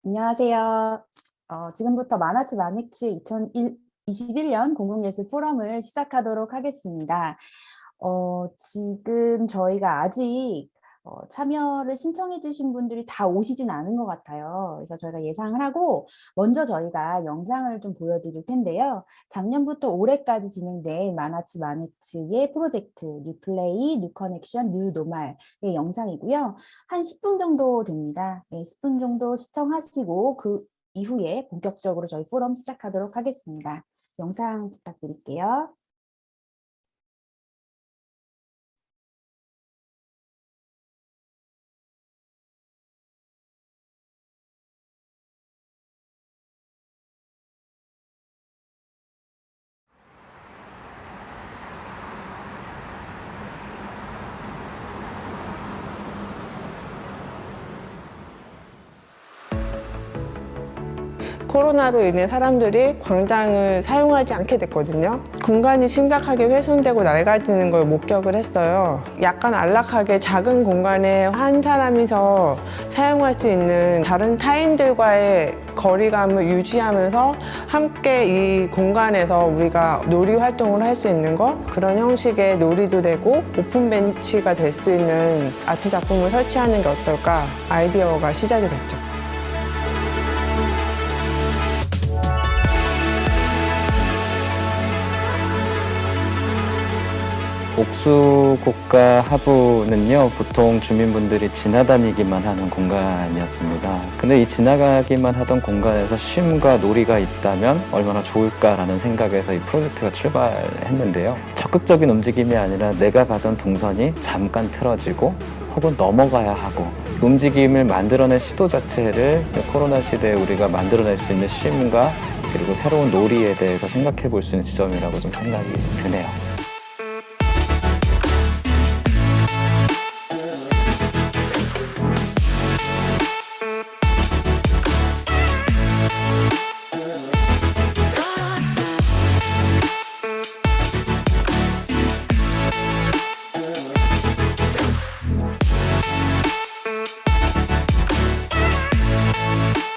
안녕하세요. 지금부터 만화츠 마닉츠 2021년 공공예술 포럼을 시작하도록 하겠습니다. 지금 저희가 아직 참여를 신청해 주신 분들이 다 오시진 않은 것 같아요. 그래서 저희가 예상을 하고 먼저 저희가 영상을 좀 보여드릴 텐데요. 작년부터 올해까지 진행된 만화츠 마닉츠의 프로젝트 리플레이, 뉴 커넥션, 뉴 노말의 영상이고요. 한 10분 정도 됩니다. 네, 10분 정도 시청하시고 그 이후에 본격적으로 저희 포럼 시작하도록 하겠습니다. 영상 부탁드릴게요. 코로나로 인해 사람들이 광장을 사용하지 않게 됐거든요. 공간이 심각하게 훼손되고 낡아지는 걸 목격을 했어요. 약간 안락하게 작은 공간에 한 사람이서 사용할 수 있는 다른 타인들과의 거리감을 유지하면서 함께 이 공간에서 우리가 놀이 활동을 할 수 있는 것, 그런 형식의 놀이도 되고 오픈 벤치가 될 수 있는 아트 작품을 설치하는 게 어떨까 아이디어가 시작이 됐죠. 옥수고가 하부는요, 보통 주민분들이 지나다니기만 하는 공간이었습니다. 근데 이 지나가기만 하던 공간에서 쉼과 놀이가 있다면 얼마나 좋을까라는 생각에서 이 프로젝트가 출발했는데요. 적극적인 움직임이 아니라 내가 가던 동선이 잠깐 틀어지고 혹은 넘어가야 하고, 움직임을 만들어낸 시도 자체를 코로나 시대에 우리가 만들어낼 수 있는 쉼과 그리고 새로운 놀이에 대해서 생각해 볼 수 있는 지점이라고 좀 생각이 드네요.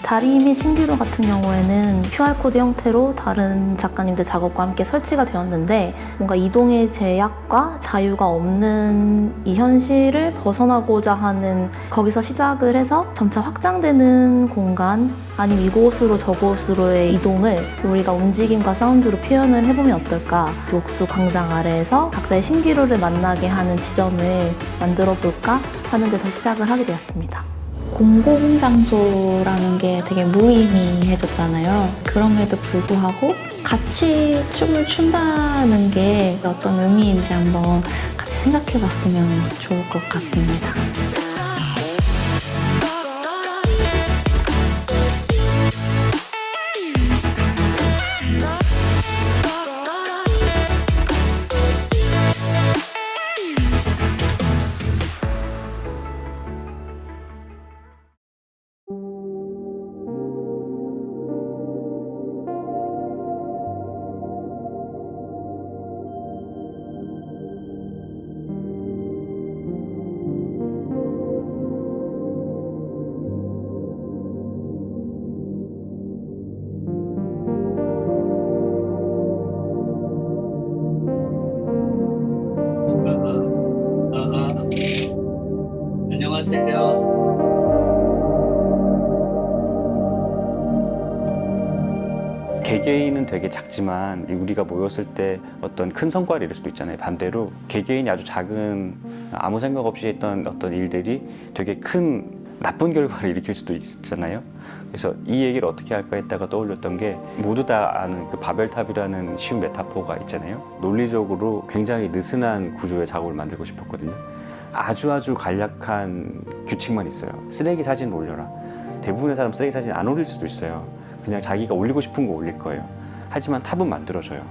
다리 및 신기루 같은 경우에는 QR코드 형태로 다른 작가님들 작업과 함께 설치가 되었는데, 뭔가 이동의 제약과 자유가 없는 이 현실을 벗어나고자 하는, 거기서 시작을 해서 점차 확장되는 공간, 아니면 이곳으로 저곳으로의 이동을 우리가 움직임과 사운드로 표현을 해보면 어떨까, 옥수 광장 아래에서 각자의 신기루를 만나게 하는 지점을 만들어 볼까 하는 데서 시작을 하게 되었습니다. 공공장소라는 게 되게 무의미해졌잖아요. 그럼에도 불구하고 같이 춤을 춘다는 게 어떤 의미인지 한번 같이 생각해 봤으면 좋을 것 같습니다. 안녕하세요. 개개인은 되게 작지만 우리가 모였을 때 어떤 큰 성과를 이룰 수도 있잖아요. 반대로 개개인이 아주 작은 아무 생각 없이 했던 어떤 일들이 되게 큰 나쁜 결과를 일으킬 수도 있잖아요. 그래서 이 얘기를 어떻게 할까 했다가 떠올렸던 게, 모두 다 아는 그 바벨탑이라는 쉬운 메타포가 있잖아요. 논리적으로 굉장히 느슨한 구조의 작업을 만들고 싶었거든요. 아주 간략한 규칙만 있어요. 쓰레기 사진 올려라. 대부분의 사람 쓰레기 사진 안 올릴 수도 있어요. 그냥 자기가 올리고 싶은 거 올릴 거예요. 하지만 탑은 만들어져요.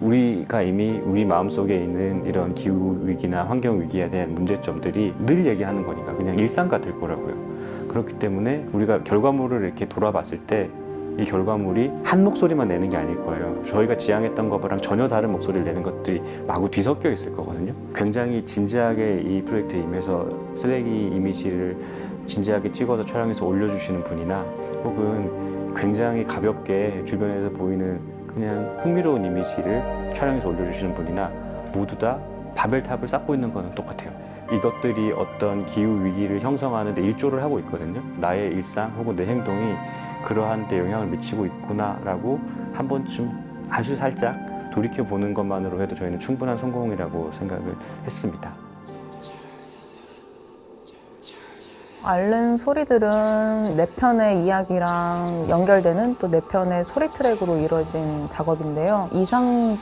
우리가 이미 우리 마음속에 있는 이런 기후위기나 환경위기에 대한 문제점들이 늘 얘기하는 거니까 그냥 일상 같을 거라고요. 그렇기 때문에 우리가 결과물을 이렇게 돌아봤을 때 이 결과물이 한 목소리만 내는 게 아닐 거예요. 저희가 지향했던 것랑 전혀 다른 목소리를 내는 것들이 마구 뒤섞여 있을 거거든요. 굉장히 진지하게 이 프로젝트에 임해서 쓰레기 이미지를 진지하게 찍어서 촬영해서 올려주시는 분이나 혹은 굉장히 가볍게 주변에서 보이는 그냥 흥미로운 이미지를 촬영해서 올려주시는 분이나 모두 다 바벨탑을 쌓고 있는 거는 똑같아요. 이것들이 어떤 기후 위기를 형성하는 데 일조를 하고 있거든요. 나의 일상 혹은 내 행동이 그러한 데 영향을 미치고 있구나라고 한 번쯤 아주 살짝 돌이켜보는 것만으로 해도 저희는 충분한 성공이라고 생각을 했습니다. 앓는 소리들은 네 편의 이야기랑 연결되는 또 네 편의 소리 트랙으로 이루어진 작업인데요.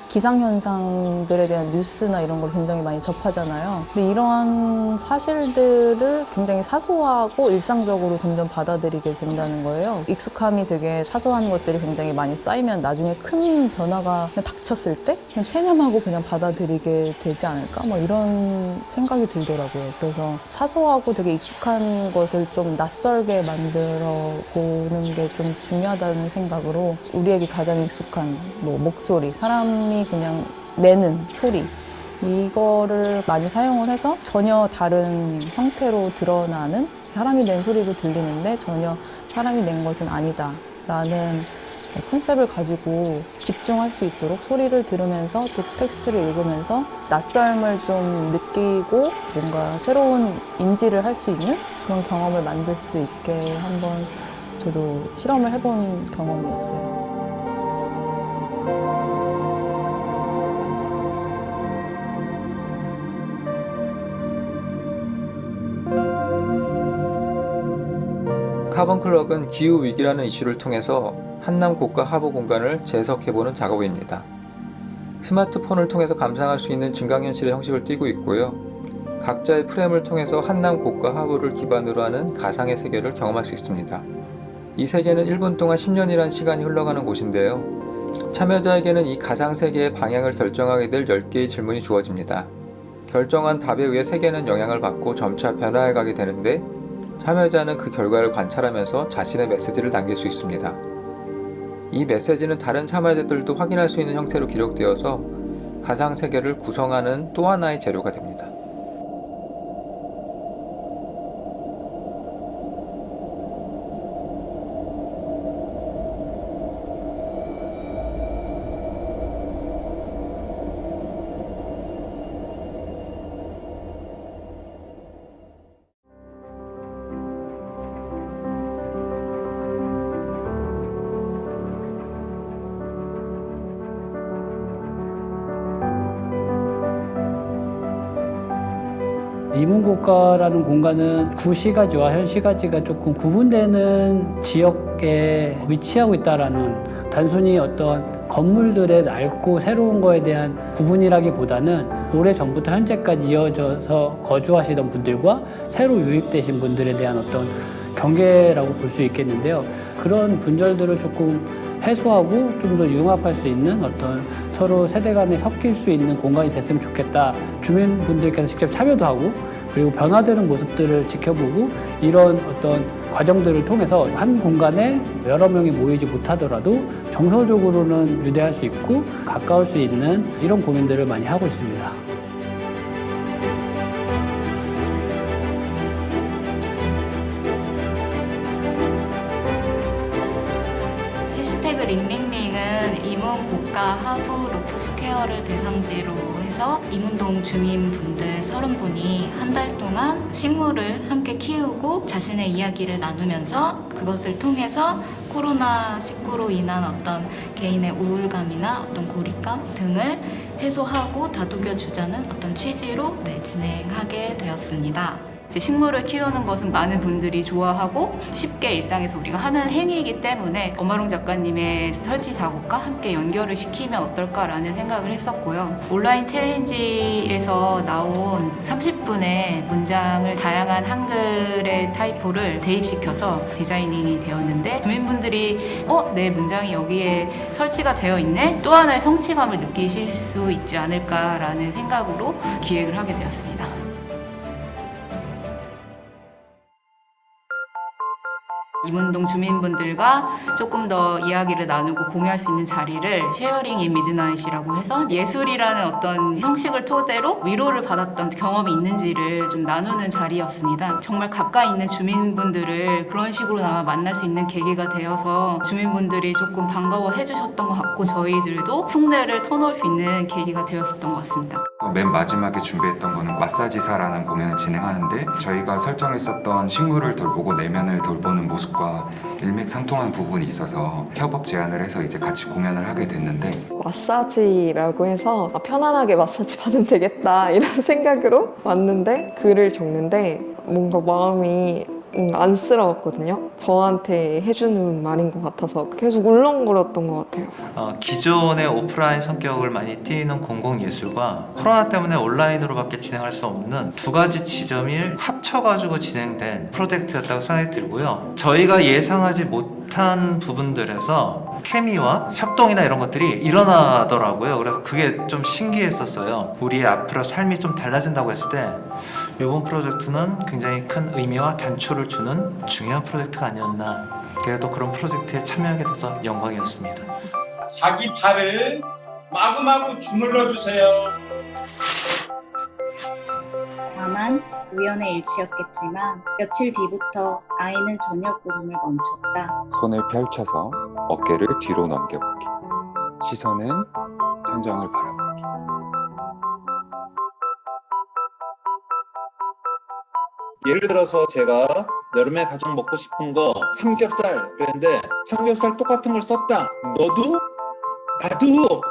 기상현상들에 대한 뉴스나 이런 걸 굉장히 많이 접하잖아요. 근데 이러한 사실들을 굉장히 사소하고 일상적으로 점점 받아들이게 된다는 거예요. 익숙함이 되게 사소한 것들이 굉장히 많이 쌓이면 나중에 큰 변화가 그냥 닥쳤을 때 그냥 체념하고 그냥 받아들이게 되지 않을까? 뭐 이런 생각이 들더라고요. 그래서 사소하고 되게 익숙한 것을 좀 낯설게 만들어 보는 게 좀 중요하다는 생각으로 우리에게 가장 익숙한 뭐 목소리, 사람이 그냥 내는 소리 이거를 많이 사용을 해서 전혀 다른 형태로 드러나는 사람이 낸 소리로 들리는데 전혀 사람이 낸 것은 아니다 라는 컨셉을 가지고 집중할 수 있도록 소리를 들으면서 또 텍스트를 읽으면서 낯설음을 좀 느끼고 뭔가 새로운 인지를 할 수 있는 그런 경험을 만들 수 있게 한번 저도 실험을 해본 경험이었어요. 카본클럭은 기후위기라는 이슈를 통해서 한남 고가 하부 공간을 재해석해보는 작업입니다. 스마트폰을 통해서 감상할 수 있는 증강현실의 형식을 띠고 있고요. 각자의 프레임을 통해서 한남 고가 하부를 기반으로 하는 가상의 세계를 경험할 수 있습니다. 이 세계는 1분 동안 10년이라는 시간이 흘러가는 곳인데요. 참여자에게는 이 가상 세계의 방향을 결정하게 될 10개의 질문이 주어집니다. 결정한 답에 의해 세계는 영향을 받고 점차 변화해가게 되는데 참여자는 그 결과를 관찰하면서 자신의 메시지를 남길 수 있습니다. 이 메시지는 다른 참여자들도 확인할 수 있는 형태로 기록되어서 가상 세계를 구성하는 또 하나의 재료가 됩니다. 이문고가라는 공간은 구시가지와 현시가지가 조금 구분되는 지역에 위치하고 있다라는 단순히 어떤 건물들의 낡고 새로운 거에 대한 구분이라기보다는 오래전부터 현재까지 이어져서 거주하시던 분들과 새로 유입되신 분들에 대한 어떤 경계라고 볼 수 있겠는데요. 그런 분절들을 조금 해소하고 좀 더 융합할 수 있는 어떤 서로 세대 간에 섞일 수 있는 공간이 됐으면 좋겠다. 주민분들께서 직접 참여도 하고 그리고 변화되는 모습들을 지켜보고 이런 어떤 과정들을 통해서 한 공간에 여러 명이 모이지 못하더라도 정서적으로는 유대할 수 있고 가까울 수 있는 이런 고민들을 많이 하고 있습니다. 해시태그 링링링은 이문 고가 하부 루프 스퀘어를 대상지로 해서 이문동 주민분들 30분이 한 달 동안 식물을 함께 키우고 자신의 이야기를 나누면서 그것을 통해서 코로나19로 인한 어떤 개인의 우울감이나 어떤 고립감 등을 해소하고 다독여주자는 어떤 취지로 진행하게 되었습니다. 이제 식물을 키우는 것은 많은 분들이 좋아하고 쉽게 일상에서 우리가 하는 행위이기 때문에 엄마롱 작가님의 설치 작업과 함께 연결을 시키면 어떨까라는 생각을 했었고요. 온라인 챌린지에서 나온 30분의 문장을 다양한 한글의 타이포를 대입시켜서 디자이닝이 되었는데 주민분들이 내 문장이 여기에 설치가 되어 있네? 또 하나의 성취감을 느끼실 수 있지 않을까라는 생각으로 기획을 하게 되었습니다. 이문동 주민분들과 조금 더 이야기를 나누고 공유할 수 있는 자리를 쉐어링 인 미드나잇이라고 해서 예술이라는 어떤 형식을 토대로 위로를 받았던 경험이 있는지를 좀 나누는 자리였습니다. 정말 가까이 있는 주민분들을 그런 식으로나마 만날 수 있는 계기가 되어서 주민분들이 조금 반가워해 주셨던 것 같고 저희들도 풍대를 터놓을 수 있는 계기가 되었었던 것 같습니다. 맨 마지막에 준비했던 거는 마사지사라는 공연을 진행하는데 저희가 설정했었던 식물을 돌보고 내면을 돌보는 모습과 일맥상통한 부분이 있어서 협업 제안을 해서 이제 같이 공연을 하게 됐는데 마사지라고 해서 편안하게 마사지 받으면 되겠다 이런 생각으로 왔는데 글을 적는데 뭔가 마음이 안쓰러웠거든요. 저한테 해주는 말인 것 같아서 계속 울렁거렸던 것 같아요. 기존의 오프라인 성격을 많이 띠는 공공예술과 코로나 때문에 온라인으로밖에 진행할 수 없는 두 가지 지점이 합쳐가지고 진행된 프로젝트였다고 생각이 들고요. 저희가 예상하지 못한 부분들에서 케미와 협동이나 이런 것들이 일어나더라고요. 그래서 그게 좀 신기했었어요. 우리의 앞으로 삶이 좀 달라진다고 했을 때 이번 프로젝트는 굉장히 큰 의미와 단초를 주는 중요한 프로젝트가 아니었나. 그래도 그런 프로젝트에 참여하게 돼서 영광이었습니다. 자기 발을 마구마구 주물러 주세요. 다만 우연의 일치였겠지만 며칠 뒤부터 아이는 저녁 울음을 멈췄다. 손을 펼쳐서 어깨를 뒤로 넘겨보기. 시선은 천정을 바라보기. 예를 들어서 제가 여름에 가장 먹고 싶은 거 삼겹살 그랬는데 삼겹살 똑같은 걸 썼다. 너도? 나도!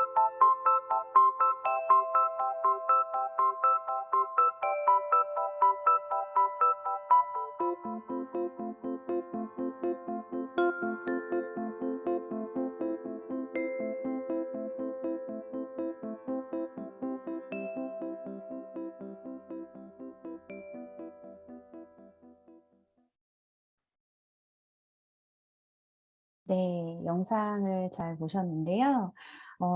네, 영상을 잘 보셨는데요.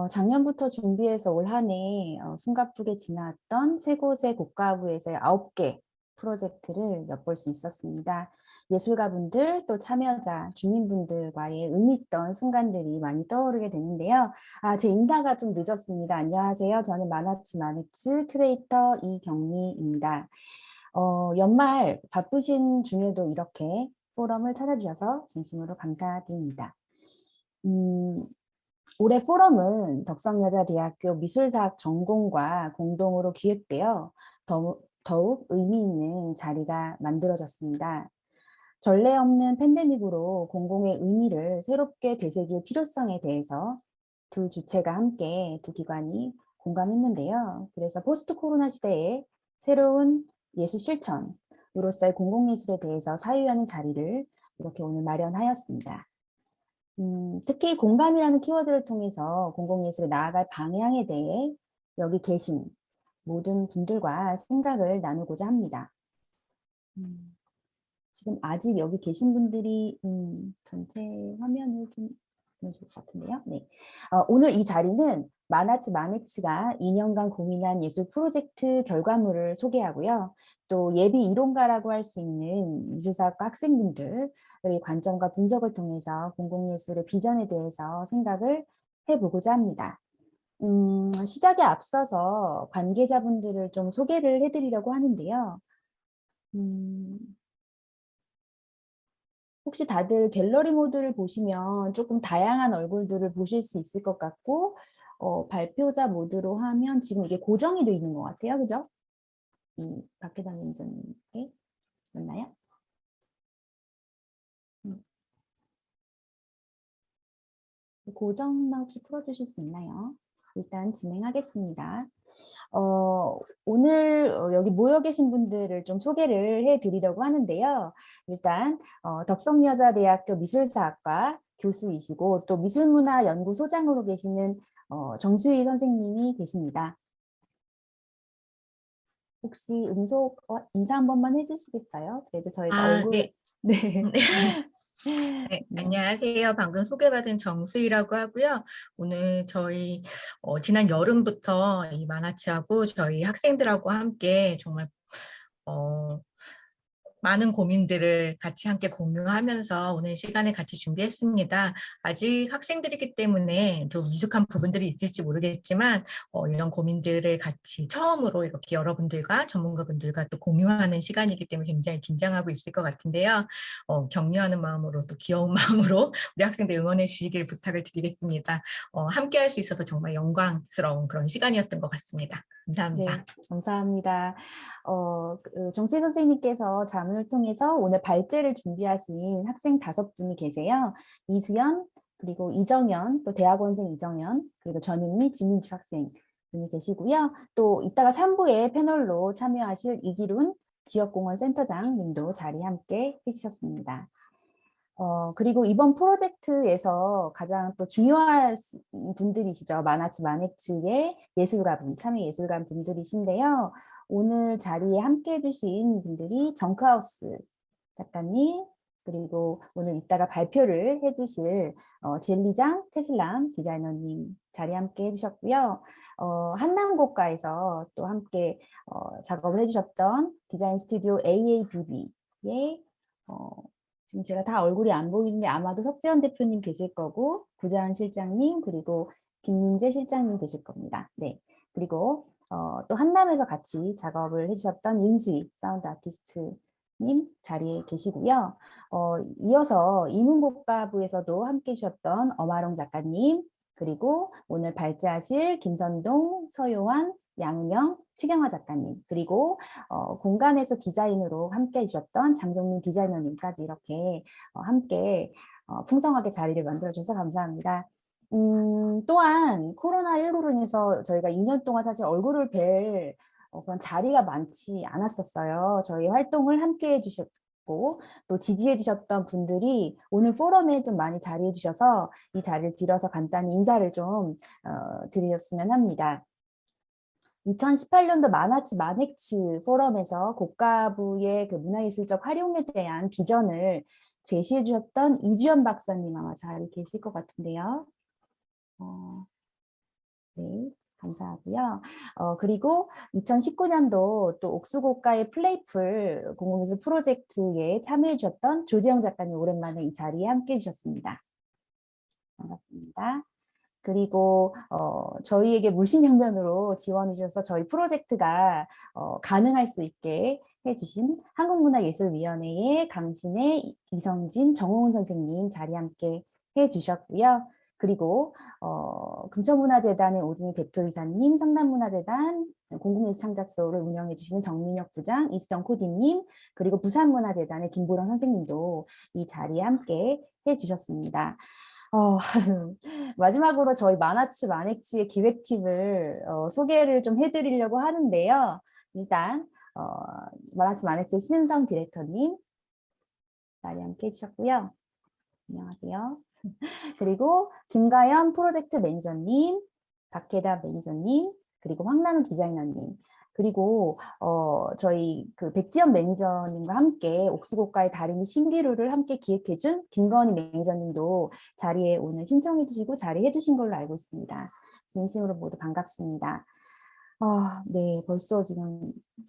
작년부터 준비해서 올 한 해 숨가쁘게 지나왔던 세 곳의 국가부에서의 9개 프로젝트를 엿볼 수 있었습니다. 예술가분들 또 참여자, 주민분들과의 의미 있던 순간들이 많이 떠오르게 되는데요. 제 인사가 좀 늦었습니다. 안녕하세요. 저는 마나츠 마네츠 큐레이터 이경미입니다. 연말 바쁘신 중에도 이렇게 포럼을 찾아주셔서 진심으로 감사드립니다. 올해 포럼은 덕성여자대학교 미술사학 전공과 공동으로 기획되어 더욱 의미 있는 자리가 만들어졌습니다. 전례 없는 팬데믹으로 공공의 의미를 새롭게 되새길 필요성에 대해서 두 주체가 함께 두 기관이 공감했는데요. 그래서 포스트 코로나 시대에 새로운 예술 실천으로서의 공공예술에 대해서 사유하는 자리를 이렇게 오늘 마련하였습니다. 특히 공감이라는 키워드를 통해서 공공예술에 나아갈 방향에 대해 여기 계신 모든 분들과 생각을 나누고자 합니다. 지금 아직 여기 계신 분들이 전체 화면을 좀 보여줄 것 같은데요. 네. 오늘 이 자리는 마나츠 마네츠가 2년간 고민한 예술 프로젝트 결과물을 소개하고요. 또 예비 이론가라고 할 수 있는 미술사학과 학생분들의 관점과 분석을 통해서 공공예술의 비전에 대해서 생각을 해보고자 합니다. 시작에 앞서서 관계자분들을 좀 소개를 해드리려고 하는데요. 혹시 다들 갤러리 모드를 보시면 조금 다양한 얼굴들을 보실 수 있을 것 같고 발표자 모드로 하면 지금 이게 고정이 되어 있는 것 같아요. 그죠? 박혜단 매니저님께 맞나요? 고정만 혹시 풀어주실 수 있나요? 일단 진행하겠습니다. 오늘 여기 모여 계신 분들을 좀 소개를 해드리려고 하는데요. 일단 덕성여자대학교 미술사학과 교수이시고 또 미술문화연구소장으로 계시는 정수희 선생님이 계십니다. 혹시 인사 한 번만 해주시겠어요? 그래도 저희가 얼굴... 네. 네. 네, 안녕하세요. 방금 소개받은 정수희라고 하고요. 오늘 저희 지난 여름부터 이 마나츠하고 저희 학생들하고 함께 정말 많은 고민들을 같이 함께 공유하면서 오늘 시간을 같이 준비했습니다. 아직 학생들이기 때문에 좀 미숙한 부분들이 있을지 모르겠지만 이런 고민들을 같이 처음으로 이렇게 여러분들과 전문가분들과 또 공유하는 시간이기 때문에 굉장히 긴장하고 있을 것 같은데요. 격려하는 마음으로 또 귀여운 마음으로 우리 학생들 응원해 주시길 부탁을 드리겠습니다. 함께 할 수 있어서 정말 영광스러운 그런 시간이었던 것 같습니다. 감사합니다. 네, 감사합니다. 정치 선생님께서 자문을 통해서 오늘 발제를 준비하신 학생 5분이 계세요. 이수연, 그리고 이정현, 또 대학원생 이정현, 그리고 전윤미, 진민주 학생 분이 계시고요. 또 이따가 3부에 패널로 참여하실 이기룬 지역공원 센터장 님도 자리 함께 해주셨습니다. 그리고 이번 프로젝트에서 가장 또 중요한 분들이시죠. 만화츠 마넥츠의 예술가분, 참여 예술가 분들이신데요. 오늘 자리에 함께 해주신 분들이 정크하우스 작가님, 그리고 오늘 이따가 발표를 해주실 젤리장 테슬람 디자이너님 자리 함께 해주셨고요. 한남고가에서 또 함께 작업을 해주셨던 디자인 스튜디오 AABB의 지금 제가 다 얼굴이 안 보이는데 아마도 석재현 대표님 계실 거고 구자한 실장님 그리고 김민재 실장님 계실 겁니다. 네. 그리고 또 한남에서 같이 작업을 해주셨던 윤수희 사운드 아티스트님 자리에 계시고요. 이어서 이문고가부에서도 함께 해주셨던 엄아롱 작가님 그리고 오늘 발제하실 김선동, 서요환, 양은영, 최경화 작가님 그리고 공간에서 디자인으로 함께 해주셨던 장정민 디자이너님까지 이렇게 함께 풍성하게 자리를 만들어주셔서 감사합니다. 또한 코로나19로 인해서 저희가 2년 동안 사실 얼굴을 뵐 그런 자리가 많지 않았었어요. 저희 활동을 함께 해주셨고 또 지지해 주셨던 분들이 오늘 포럼에 좀 많이 자리해 주셔서 이 자리를 빌어서 간단히 인사를 좀 드렸으면 합니다. 2018년도 만화츠 마넥츠 포럼에서 고가부의 그 문화예술적 활용에 대한 비전을 제시해 주셨던 이주연 박사님 아마 잘 계실 것 같은데요. 네, 감사하고요. 그리고 2019년도 또 옥수고가의 플레이풀 공공예술 프로젝트에 참여해 주셨던 조재영 작가님 오랜만에 이 자리에 함께 해주셨습니다. 반갑습니다. 그리고 저희에게 물심양면으로 지원해 주셔서 저희 프로젝트가 가능할 수 있게 해주신 한국문화예술위원회의 강신의 이성진, 정호은 선생님 자리 함께 해주셨고요. 그리고 금천문화재단의 오진희 대표이사님, 성남문화재단 공공예술창작소를 운영해 주시는 정민혁 부장, 이수정 코디님, 그리고 부산문화재단의 김보령 선생님도 이 자리에 함께 해주셨습니다. 마지막으로 저희 만화츠 마넥츠의 기획팀을 소개를 좀 해드리려고 하는데요. 일단 만화츠 마넥츠 신은성 디렉터님 자리 함께 해주셨고요. 안녕하세요. 그리고 김가연 프로젝트 매니저님, 박혜다 매니저님, 그리고 황나는 디자이너님, 그리고 저희 그 백지연 매니저님과 함께 옥수고가의 다리미 신기루를 함께 기획해준 김건희 매니저님도 자리에 오늘 신청해 주시고 자리해 주신 걸로 알고 있습니다. 진심으로 모두 반갑습니다. 네, 벌써 지금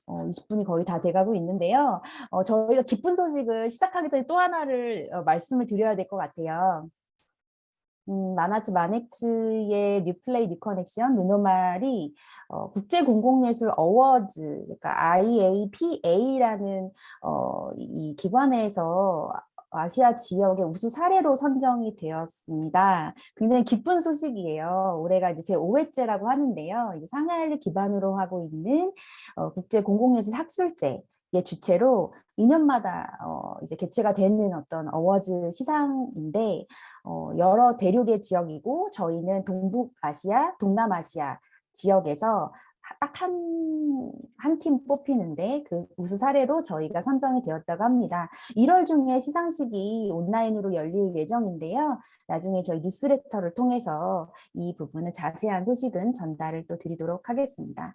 20분이 거의 다 돼가고 있는데요. 저희가 기쁜 소식을 시작하기 전에 또 하나를 말씀을 드려야 될 것 같아요. 만화츠 마넥츠의 뉴플레이 뉴커넥션 누노말이 국제공공예술 어워즈, 그러니까 IAPA라는 이 기관에서 아시아 지역의 우수 사례로 선정이 되었습니다. 굉장히 기쁜 소식이에요. 올해가 이제 제5회째라고 하는데요. 이제 상하이를 기반으로 하고 있는 국제공공예술 학술제의 주체로 2년마다 이제 개최가 되는 어떤 어워즈 시상인데 여러 대륙의 지역이고 저희는 동북아시아, 동남아시아 지역에서 딱 한 팀 뽑히는데 그 우수 사례로 저희가 선정이 되었다고 합니다. 1월 중에 시상식이 온라인으로 열릴 예정인데요. 나중에 저희 뉴스레터를 통해서 이 부분을 자세한 소식은 전달을 또 드리도록 하겠습니다.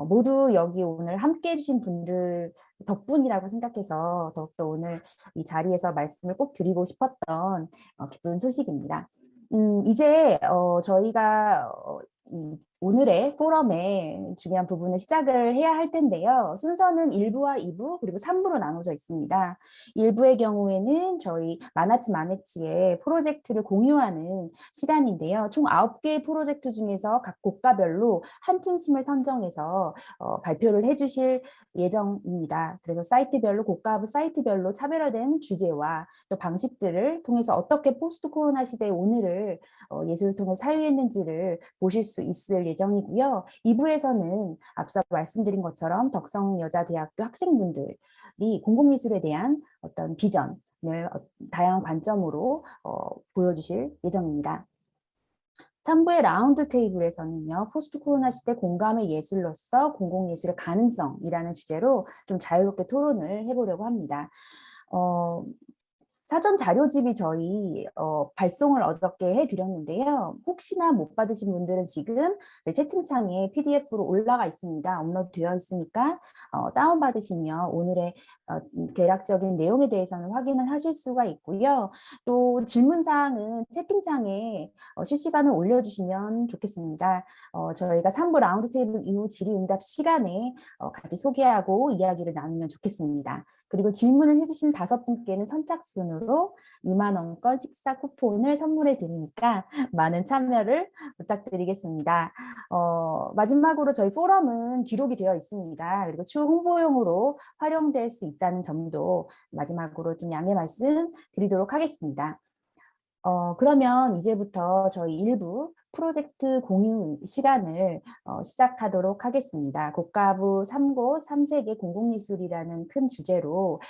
모두 여기 오늘 함께 해주신 분들 덕분이라고 생각해서 더욱더 오늘 이 자리에서 말씀을 꼭 드리고 싶었던 기쁜 소식입니다. 이제 저희가 이 오늘의 포럼의 중요한 부분을 시작을 해야 할 텐데요. 순서는 1부와 2부 그리고 3부로 나눠져 있습니다. 1부의 경우에는 저희 마나치 마네치의 프로젝트를 공유하는 시간인데요. 총 9개의 프로젝트 중에서 각 국가별로 한 팀씩을 선정해서 발표를 해주실 예정입니다. 그래서 사이트별로 국가부 사이트별로 차별화된 주제와 또 방식들을 통해서 어떻게 포스트 코로나 시대의 오늘을 예술을 통해 사유했는지를 보실 수 있을 예정이고요. 2부에서는 앞서 말씀드린 것처럼 덕성여자대학교 학생분들이 공공미술에 대한 어떤 비전을 다양한 관점으로 보여주실 예정입니다. 3부의 라운드 테이블에서는요, 포스트 코로나 시대 공감의 예술로서 공공예술의 가능성이라는 주제로 좀 자유롭게 토론을 해보려고 합니다. 사전 자료집이 저희 발송을 어저께 해드렸는데요. 혹시나 못 받으신 분들은 지금 채팅창에 PDF로 올라가 있습니다. 업로드 되어 있으니까 다운받으시면 오늘의 대략적인 내용에 대해서는 확인을 하실 수가 있고요. 또 질문사항은 채팅창에 실시간으로 올려주시면 좋겠습니다. 저희가 3부 라운드 테이블 이후 질의응답 시간에 같이 소개하고 이야기를 나누면 좋겠습니다. 그리고 질문을 해주신 5분께는 선착순으로 2만 원권 식사 쿠폰을 선물해 드리니까 많은 참여를 부탁드리겠습니다. 마지막으로 저희 포럼은 기록이 되어 있습니다. 그리고 추후 홍보용으로 활용될 수 있다는 점도 마지막으로 좀 양해 말씀 드리도록 하겠습니다. 그러면 이제부터 저희 1부 프로젝트 공유 시간을 시작하도록 하겠습니다. 국가부 3곳 3세계 공공미술이라는 큰 주제로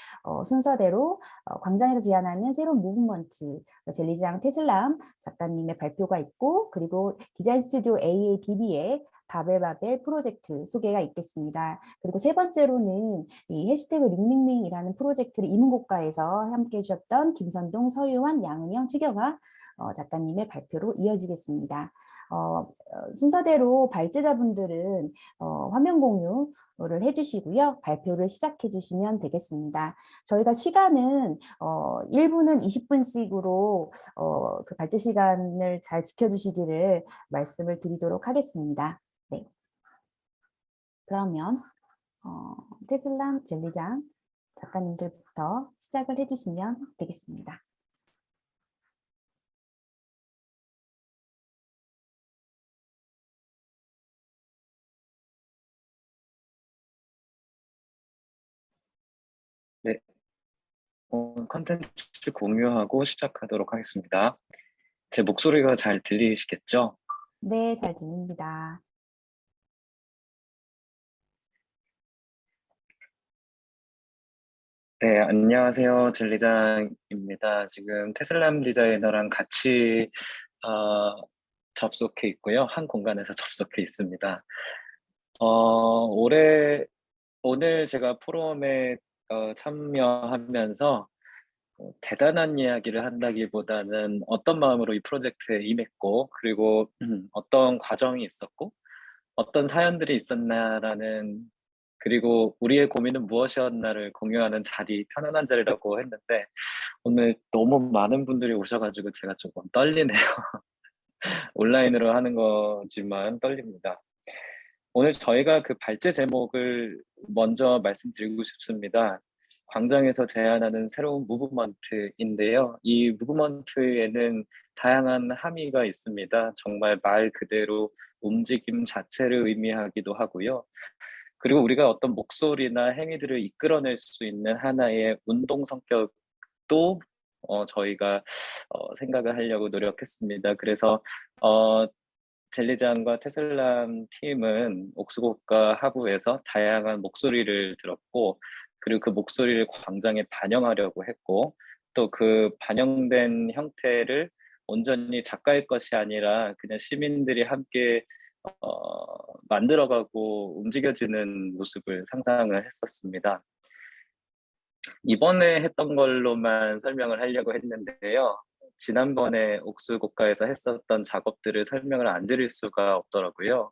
순서대로 광장에서 제안하는 새로운 무브먼트, 젤리장 테슬람 작가님의 발표가 있고, 그리고 디자인 스튜디오 AABB의 바벨바벨 프로젝트 소개가 있겠습니다. 그리고 세 번째로는 이 해시태그 링링링이라는 프로젝트를 이문고가에서 함께 해주셨던 김선동, 서유환, 양은영, 최경화 작가님의 발표로 이어지겠습니다. 순서대로 발제자분들은 화면 공유를 해주시고요. 발표를 시작해 주시면 되겠습니다. 저희가 시간은 1부는 20분씩으로 그 발제 시간을 잘 지켜주시기를 말씀을 드리도록 하겠습니다. 네. 그러면 테슬람 젤리장 작가님들부터 시작을 해주시면 되겠습니다. 네, 컨텐츠 공유하고 시작하도록 하겠습니다. 제 목소리가 잘 들리시겠죠? 네, 잘 들립니다. 네, 안녕하세요. 젤리장입니다. 지금 테슬람 디자이너랑 같이 접속해 있고요. 한 공간에서 접속해 있습니다. 오늘 제가 포럼에 참여하면서 대단한 이야기를 한다기보다는 어떤 마음으로 이 프로젝트에 임했고, 그리고 어떤 과정이 있었고, 어떤 사연들이 있었나라는, 그리고 우리의 고민은 무엇이었나를 공유하는 자리, 편안한 자리라고 했는데, 오늘 너무 많은 분들이 오셔가지고 제가 조금 떨리네요. 온라인으로 하는 거지만 떨립니다. 오늘 저희가 그 발제 제목을 먼저 말씀드리고 싶습니다. 광장에서 제안하는 새로운 무브먼트인데요. 이 무브먼트에는 다양한 함의가 있습니다. 정말 말 그대로 움직임 자체를 의미하기도 하고요. 그리고 우리가 어떤 목소리나 행위들을 이끌어낼 수 있는 하나의 운동 성격도 저희가 생각을 하려고 노력했습니다. 그래서 젤리장과 테슬람 팀은 옥수고가 하부에서 다양한 목소리를 들었고, 그리고 그 목소리를 광장에 반영하려고 했고, 또 그 반영된 형태를 온전히 작가의 것이 아니라 그냥 시민들이 함께 만들어가고 움직여지는 모습을 상상을 했었습니다. 이번에 했던 걸로만 설명을 하려고 했는데요. 지난번에 옥수고가에서 했었던 작업들을 설명을 안 드릴 수가 없더라고요.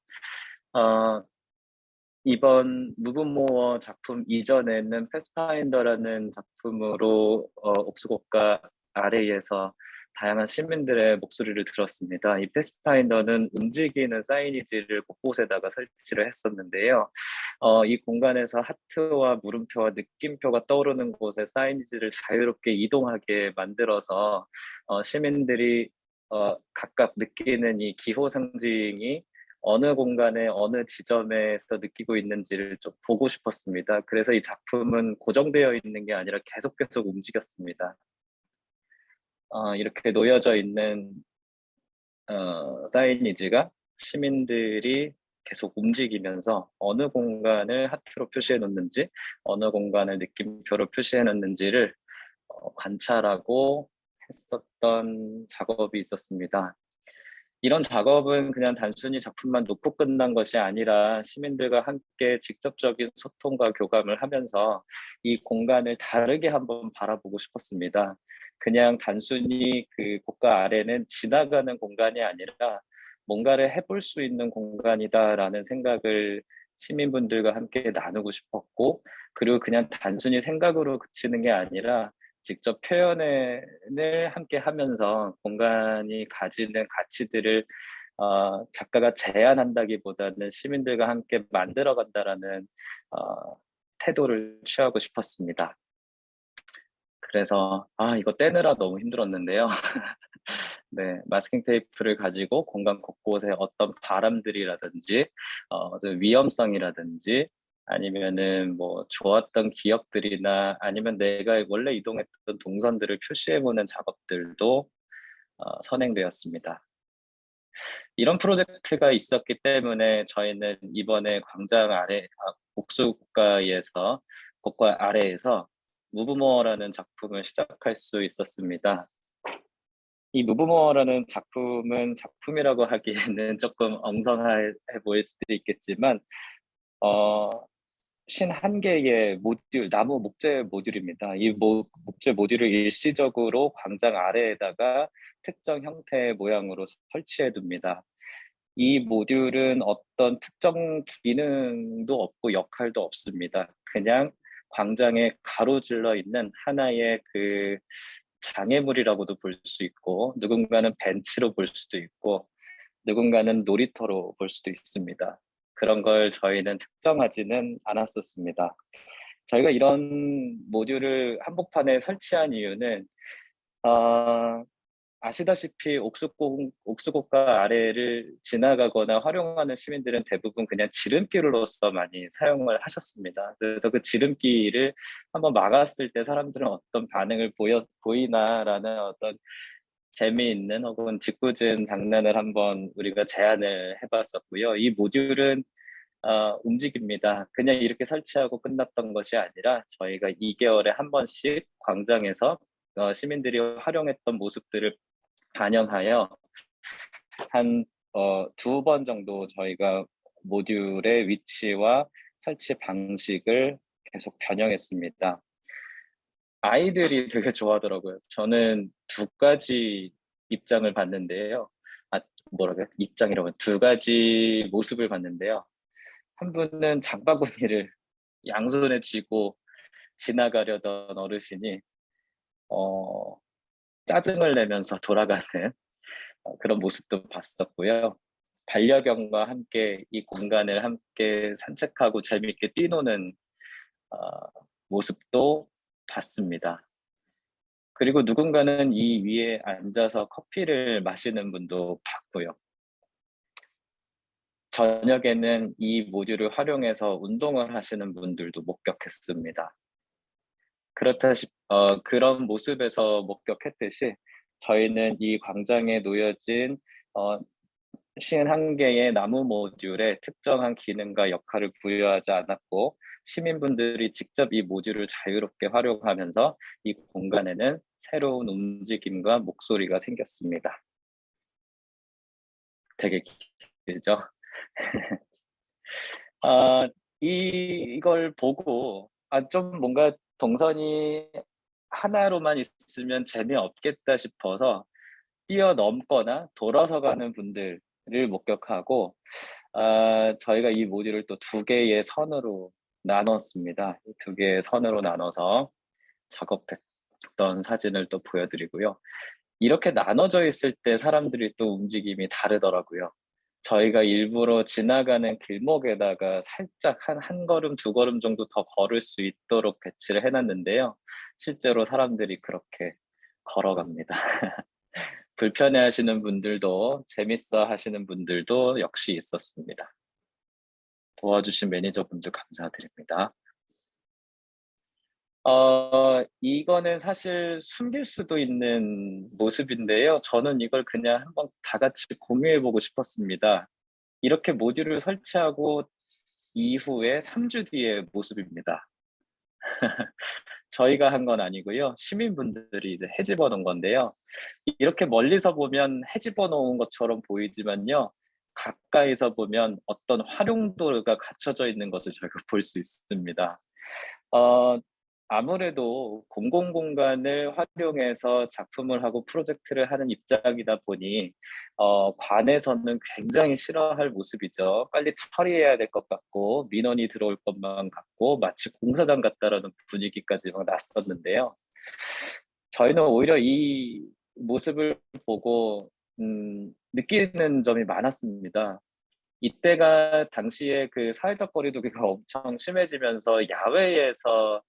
이번 무브모어 작품 이전에는 패스파인더라는 작품으로 옥수고가 아래에서 다양한 시민들의 목소리를 들었습니다. 이 패스파인더는 움직이는 사이니지를 곳곳에다가 설치를 했었는데요. 이 공간에서 하트와 물음표와 느낌표가 떠오르는 곳에 사이니지를 자유롭게 이동하게 만들어서 시민들이 각각 느끼는 이 기호 상징이 어느 공간에 어느 지점에서 느끼고 있는지를 좀 보고 싶었습니다. 그래서 이 작품은 고정되어 있는 게 아니라 계속 움직였습니다. 이렇게 놓여져 있는 사이니지가 시민들이 계속 움직이면서 어느 공간을 하트로 표시해 놓는지 어느 공간을 느낌표로 표시해 놓는지를 관찰하고 했었던 작업이 있었습니다. 이런 작업은 그냥 단순히 작품만 놓고 끝난 것이 아니라 시민들과 함께 직접적인 소통과 교감을 하면서 이 공간을 다르게 한번 바라보고 싶었습니다. 그냥 단순히 그 고가 아래는 지나가는 공간이 아니라 뭔가를 해볼 수 있는 공간이다라는 생각을 시민분들과 함께 나누고 싶었고, 그리고 그냥 단순히 생각으로 그치는 게 아니라 직접 표현을 함께 하면서 공간이 가지는 가치들을 작가가 제안한다기보다는 시민들과 함께 만들어간다라는 태도를 취하고 싶었습니다. 그래서 이거 떼느라 너무 힘들었는데요. 네, 마스킹 테이프를 가지고 공간 곳곳에 어떤 바람들이라든지 위험성이라든지 아니면은 뭐 좋았던 기억들이나 아니면 내가 원래 이동했던 동선들을 표시해보는 작업들도 선행되었습니다. 이런 프로젝트가 있었기 때문에 저희는 이번에 광장 아래 옥수고가에서 고가 아래에서 무브모어라는 작품을 시작할 수 있었습니다. 이 무브모어라는 작품은 작품이라고 하기에는 조금 엉성해 보일 수도 있겠지만 51개의 모듈, 나무 목재 모듈입니다. 이 목재 모듈을 일시적으로 광장 아래에다가 특정 형태의 모양으로 설치해 둡니다. 이 모듈은 어떤 특정 기능도 없고 역할도 없습니다. 그냥 광장에 가로질러 있는 하나의 그 장애물이라고도 볼 수 있고, 누군가는 벤치로 볼 수도 있고, 누군가는 놀이터로 볼 수도 있습니다. 그런 걸 저희는 특정하지는 않았었습니다. 저희가 이런 모듈을 한복판에 설치한 이유는 아시다시피 옥수고가 아래를 지나가거나 활용하는 시민들은 대부분 그냥 지름길로서 많이 사용을 하셨습니다. 그래서 그 지름길을 한번 막았을 때 사람들은 어떤 반응을 보이나라는 어떤 재미있는 혹은 짓궂은 장난을 한번 우리가 제안을 해봤었고요. 이 모듈은 움직입니다. 그냥 이렇게 설치하고 끝났던 것이 아니라 저희가 2개월에 한 번씩 광장에서 시민들이 활용했던 모습들을 반영하여 한 2번 정도 저희가 모듈의 위치와 설치 방식을 계속 변형했습니다. 아이들이 되게 좋아하더라고요. 저는 2가지 입장을 봤는데요. 입장이라고 2가지 모습을 봤는데요. 한 분은 장바구니를 양손에 쥐고 지나가려던 어르신이 짜증을 내면서 돌아가는 그런 모습도 봤었고요. 반려견과 함께 이 공간을 함께 산책하고 재미있게 뛰노는 모습도 봤습니다. 그리고 누군가는 이 위에 앉아서 커피를 마시는 분도 봤고요. 저녁에는 이 모듈을 활용해서 운동을 하시는 분들도 목격했습니다. 그런 모습에서 목격했듯이 저희는 이 광장에 놓여진 51개의 나무 모듈에 특정한 기능과 역할을 부여하지 않았고, 시민분들이 직접 이 모듈을 자유롭게 활용하면서 이 공간에는 새로운 움직임과 목소리가 생겼습니다. 되게 길죠? 이걸 보고 좀 뭔가 동선이 하나로만 있으면 재미없겠다 싶어서 뛰어넘거나 돌아서 가는 분들을 목격하고, 저희가 이 모듈을 또 2개의 선으로 나눴습니다. 2개의 선으로 나눠서 작업했던 사진을 또 보여드리고요. 이렇게 나눠져 있을 때 사람들이 또 움직임이 다르더라고요. 저희가 일부러 지나가는 길목에다가 살짝 한 걸음, 두 걸음 정도 더 걸을 수 있도록 배치를 해놨는데요. 실제로 사람들이 그렇게 걸어갑니다. 불편해 하시는 분들도 재밌어 하시는 분들도 역시 있었습니다. 도와주신 매니저분들 감사드립니다. 이거는 사실 숨길 수도 있는 모습인데요. 저는 이걸 그냥 한번 다 같이 공유해보고 싶었습니다. 이렇게 모듈을 설치하고 이후에 3주 뒤의 모습입니다. 저희가 한 건 아니고요. 시민분들이 이제 해집어 놓은 건데요. 이렇게 멀리서 보면 해집어 놓은 것처럼 보이지만요. 가까이서 보면 어떤 활용도가 갖춰져 있는 것을 저희가 볼 수 있습니다. 아무래도 공공공간을 활용해서 작품을 하고 프로젝트를 하는 입장이다 보니 관에서는 굉장히 싫어할 모습이죠. 빨리 처리해야 될 것 같고 민원이 들어올 것만 같고 마치 공사장 같다라는 분위기까지 막 났었는데요. 저희는 오히려 이 모습을 보고 느끼는 점이 많았습니다. 이때가 당시에 그 사회적 거리두기가 엄청 심해지면서 야외에서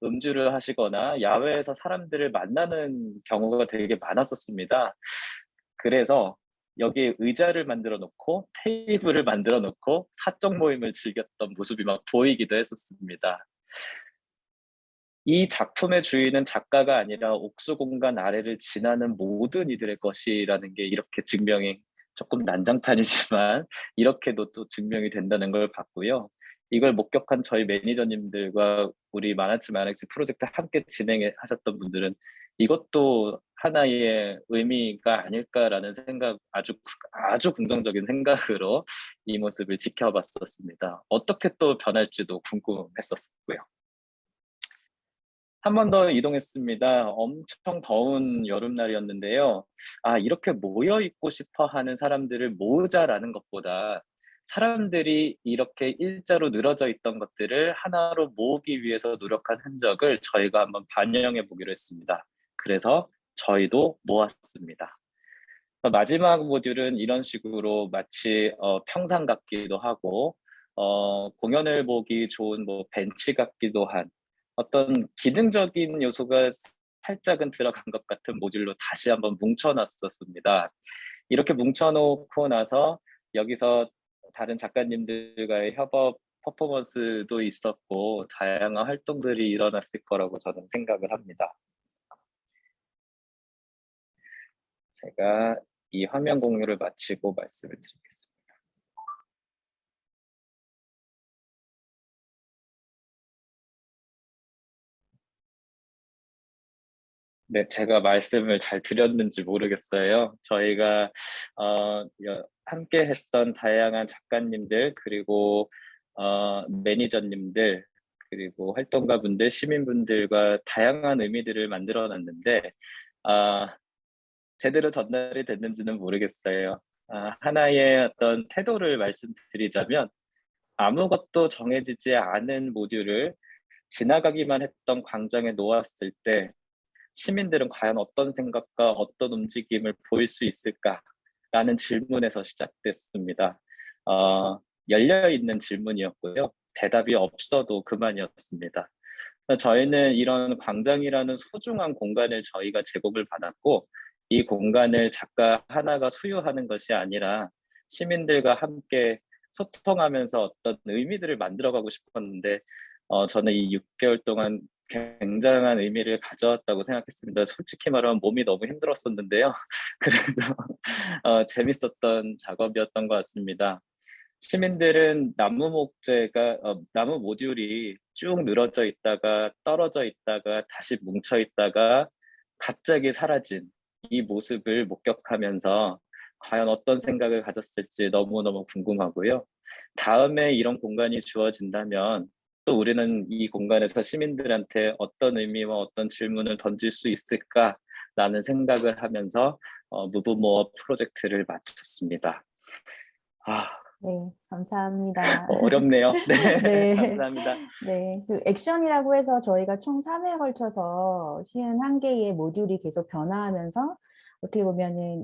음주를 하시거나 야외에서 사람들을 만나는 경우가 되게 많았었습니다. 그래서 여기에 의자를 만들어 놓고 테이블을 만들어 놓고 사적 모임을 즐겼던 모습이 막 보이기도 했었습니다. 이 작품의 주인은 작가가 아니라 옥수 공간 아래를 지나는 모든 이들의 것이라는 게 이렇게 증명이 조금 난장판이지만 이렇게도 또 증명이 된다는 걸 봤고요. 이걸 목격한 저희 매니저님들과 우리 만화츠 만화엑스 프로젝트 함께 진행하셨던 분들은 이것도 하나의 의미가 아닐까라는 생각, 아주 긍정적인 생각으로 이 모습을 지켜봤었습니다. 어떻게 또 변할지도 궁금했었고요. 한 번 더 이동했습니다. 엄청 더운 여름날이었는데요. 이렇게 모여 있고 싶어 하는 사람들을 모으자라는 것보다 사람들이 이렇게 일자로 늘어져 있던 것들을 하나로 모으기 위해서 노력한 흔적을 저희가 한번 반영해 보기로 했습니다. 그래서 저희도 모았습니다. 마지막 모듈은 이런 식으로 마치 평상 같기도 하고 공연을 보기 좋은 뭐 벤치 같기도 한 어떤 기능적인 요소가 살짝은 들어간 것 같은 모듈로 다시 한번 뭉쳐놨었습니다. 이렇게 뭉쳐놓고 나서 여기서 다른 작가님들과의 협업 퍼포먼스도 있었고 다양한 활동들이 일어났을 거라고 저는 생각을 합니다. 제가 이 화면 공유를 마치고 말씀을 드리겠습니다. 네, 제가 말씀을 잘 드렸는지 모르겠어요. 저희가 함께 했던 다양한 작가님들 그리고 매니저님들 그리고 활동가분들, 시민분들과 다양한 의미들을 만들어놨는데 제대로 전달이 됐는지는 모르겠어요. 하나의 어떤 태도를 말씀드리자면 아무것도 정해지지 않은 모듈을 지나가기만 했던 광장에 놓았을 때 시민들은 과연 어떤 생각과 어떤 움직임을 보일 수 있을까라는 질문에서 시작됐습니다. 열려있는 질문이었고요. 대답이 없어도 그만이었습니다. 저희는 이런 광장이라는 소중한 공간을 저희가 제공을 받았고 이 공간을 작가 하나가 소유하는 것이 아니라 시민들과 함께 소통하면서 어떤 의미들을 만들어가고 싶었는데 저는 이 6개월 동안 굉장한 의미를 가져왔다고 생각했습니다. 솔직히 말하면 몸이 너무 힘들었었는데요. 그래도 재밌었던 작업이었던 것 같습니다. 시민들은 나무 모듈이 쭉 늘어져 있다가 떨어져 있다가 다시 뭉쳐 있다가 갑자기 사라진 이 모습을 목격하면서 과연 어떤 생각을 가졌을지 너무너무 궁금하고요. 다음에 이런 공간이 주어진다면 또 우리는 이 공간에서 시민들한테 어떤 의미와 어떤 질문을 던질 수 있을까라는 생각을 하면서 무브모어 프로젝트를 마쳤습니다. 네, 감사합니다. 어렵네요. 네, 네. 감사합니다. 네, 그 액션이라고 해서 저희가 총 3회에 걸쳐서 51개의 모듈이 계속 변화하면서 어떻게 보면은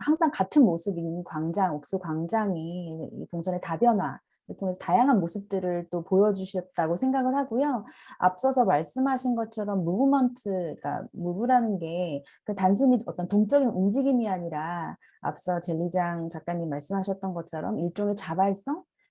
항상 같은 모습인 광장, 옥수 광장이 이 동선의 다변화를 통해서 다양한 모습들을 또 보여주셨다고 생각을 하고요. 앞서서 말씀하신 것처럼 그러니까 무브라는 게 그 단순히 어떤 동적인 움직임이 아니라 앞서 젤리장 작가님 말씀하셨던 것처럼 일종의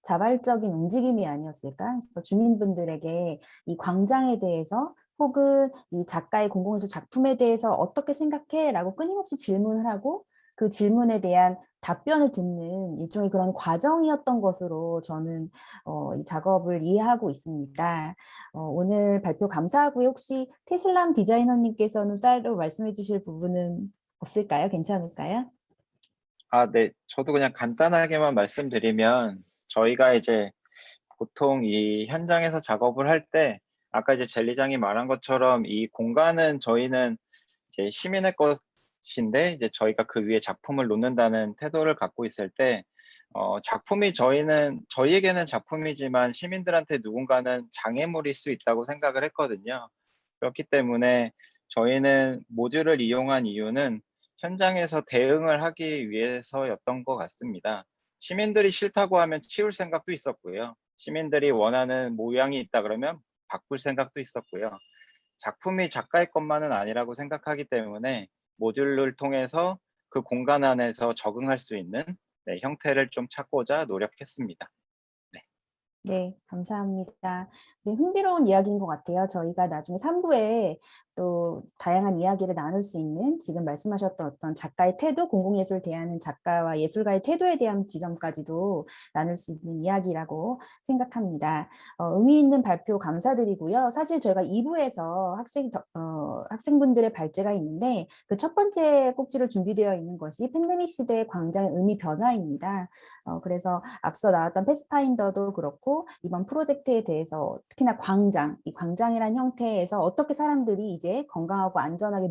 자발적인 움직임이 아니었을까? 그래서 주민분들에게 이 광장에 대해서 혹은 이 작가의 공공예술 작품에 대해서 어떻게 생각해? 라고 끊임없이 질문을 하고 그 질문에 대한 답변을 듣는 일종의 그런 과정이었던 것으로 저는 이 작업을 이해하고 있습니다. 오늘 발표 감사하고요. 혹시 테슬람 디자이너님께서는 따로 말씀해 주실 부분은 없을까요? 괜찮을까요? 네. 저도 그냥 간단하게만 말씀드리면 저희가 이제 보통 이 현장에서 작업을 할 때 아까 이제 젤리장이 말한 것처럼 이 공간은 저희는 이제 시민의 것인데 이제 저희가 그 위에 작품을 놓는다는 태도를 갖고 있을 때 작품이 저희에게는 작품이지만 시민들한테 누군가는 장애물일 수 있다고 생각을 했거든요. 그렇기 때문에 저희는 모듈을 이용한 이유는 현장에서 대응을 하기 위해서였던 것 같습니다. 시민들이 싫다고 하면 치울 생각도 있었고요. 시민들이 원하는 모양이 있다 그러면 바꿀 생각도 있었고요. 작품이 작가의 것만은 아니라고 생각하기 때문에 모듈을 통해서 그 공간 안에서 적응할 수 있는 형태를 좀 찾고자 노력했습니다. 네, 감사합니다. 네, 흥미로운 이야기인 것 같아요. 저희가 나중에 3부에 또 다양한 이야기를 나눌 수 있는 지금 말씀하셨던 어떤 작가의 태도, 공공예술 대하는 작가와 예술가의 태도에 대한 지점까지도 나눌 수 있는 이야기라고 생각합니다. 의미 있는 발표 감사드리고요. 사실 저희가 2부에서 학생분들의 발제가 있는데 그 첫 번째 꼭지로 준비되어 있는 것이 팬데믹 시대의 광장의 의미 변화입니다. 그래서 앞서 나왔던 패스파인더도 그렇고 이번 프로젝트에 대해서 특히나 이 광장이라는 형태에서 어떻게 사람들이 이제 건강하고 안전하게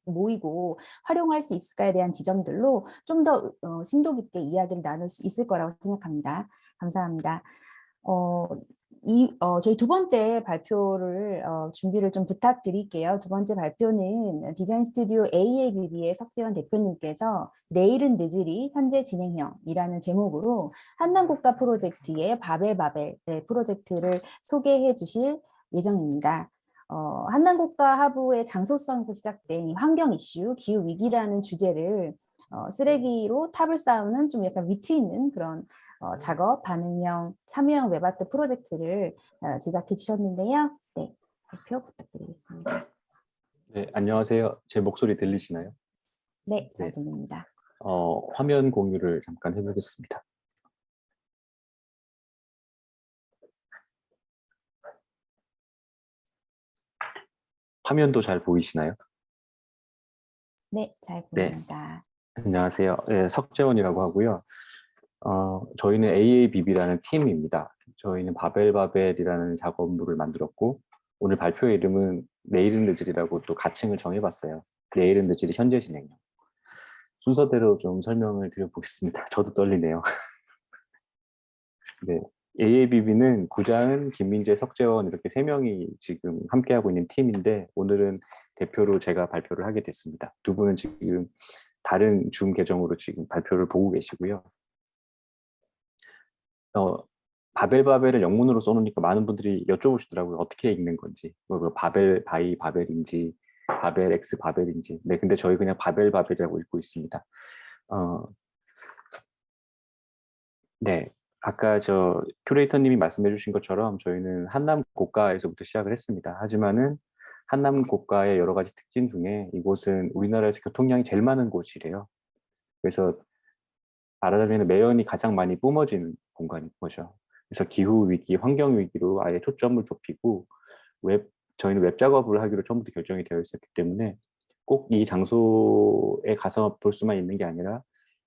모이고 활용할 수 있을까에 대한 지점들로 좀 더 심도 깊게 이야기를 나눌 수 있을 거라고 생각합니다. 감사합니다. 저희 두 번째 발표를 준비를 좀 부탁드릴게요. 두 번째 발표는 디자인 스튜디오 AABB의 석재원 대표님께서 내일은 늦으리 현재 진행형이라는 제목으로 한남국가 프로젝트의 바벨 프로젝트를 소개해 주실 예정입니다. 한남국가 하부의 장소성에서 시작된 이 환경 이슈, 기후 위기라는 주제를 쓰레기로 탑을 쌓우는 좀 약간 위트 있는 그런 작업, 반응형, 참여형 웹아트 프로젝트를 제작해 주셨는데요. 네, 발표 부탁드리겠습니다. 네, 안녕하세요. 제 목소리 들리시나요? 네, 잘 들립니다. 화면 공유를 잠깐 해보겠습니다. 화면도 잘 보이시나요? 네, 잘 보입니다. 안녕하세요. 네, 석재원이라고 하고요. 저희는 AABB라는 팀입니다. 저희는 바벨이라는 작업물을 만들었고 오늘 발표의 이름은 내일은 늦으리라고 또 가칭을 정해봤어요. 내일은 늦으리 현재 진행형. 순서대로 좀 설명을 드려보겠습니다. 저도 떨리네요. 네, AABB는 구자은, 김민재, 석재원 이렇게 3명이 지금 함께하고 있는 팀인데 오늘은 대표로 제가 발표를 하게 됐습니다. 두 분은 지금 다른 줌 계정으로 지금 발표를 보고 계시고요. 바벨을 영문으로 써놓으니까 많은 분들이 여쭤보시더라고요. 어떻게 읽는 건지. 바벨인지, 바벨인지. 네, 근데 저희 그냥 바벨이라고 읽고 있습니다. 네, 아까 큐레이터님이 말씀해 주신 것처럼 저희는 한남 고가에서부터 시작을 했습니다. 하지만은 한남 고가의 여러 가지 특징 중에 이곳은 우리나라에서 교통량이 제일 많은 곳이래요. 그래서 말하자면 매연이 가장 많이 뿜어지는 공간인 거죠. 그래서 기후 위기, 환경 위기로 아예 초점을 좁히고 저희는 웹 작업을 하기로 처음부터 결정이 되어 있었기 때문에 꼭 이 장소에 가서 볼 수만 있는 게 아니라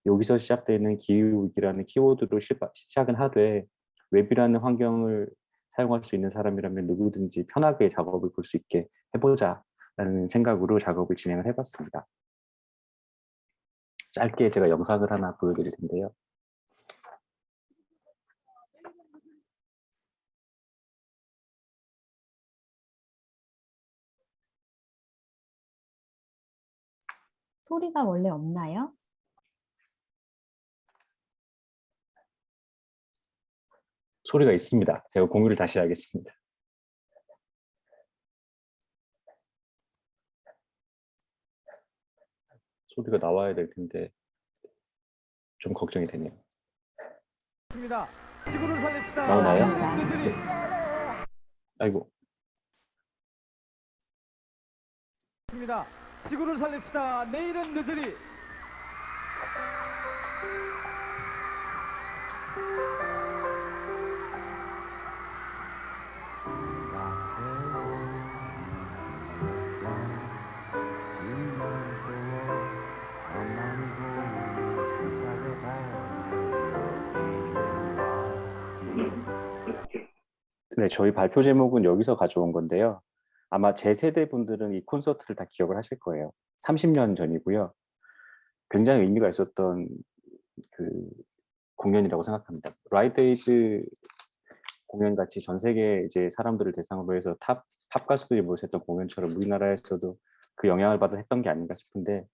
여기서 시작되는 기후 위기라는 키워드로 시작은 하되 웹이라는 환경을 사용할 수 있는 사람이라면 누구든지 편하게 작업을 볼 수 있게 해보자라는 생각으로 작업을 진행을 해봤습니다. 짧게 제가 영상을 하나 보여드릴 텐데요. 소리가 원래 없나요? 소리가 있습니다. 제가 공유를 다시 하겠습니다. 소리가 나와야 될 텐데 좀 걱정이 되네요. 지구를 살립시다. 나오나요? 늦으리. 아이고. 지구를 살립시다. 내일은 늦으리. 네, 저희 발표 제목은 여기서 가져온 건데요. 아마 제 세대 분들은 이 콘서트를 다 기억을 하실 거예요. 30년 전이고요. 굉장히 의미가 있었던 그 공연이라고 생각합니다. 라이트 에이드 공연 같이 전 세계 이제 사람들을 대상으로 해서 팝 가수들이 모였던 공연처럼 우리나라에서도 그 영향을 받아 했던 게 아닌가 싶은데,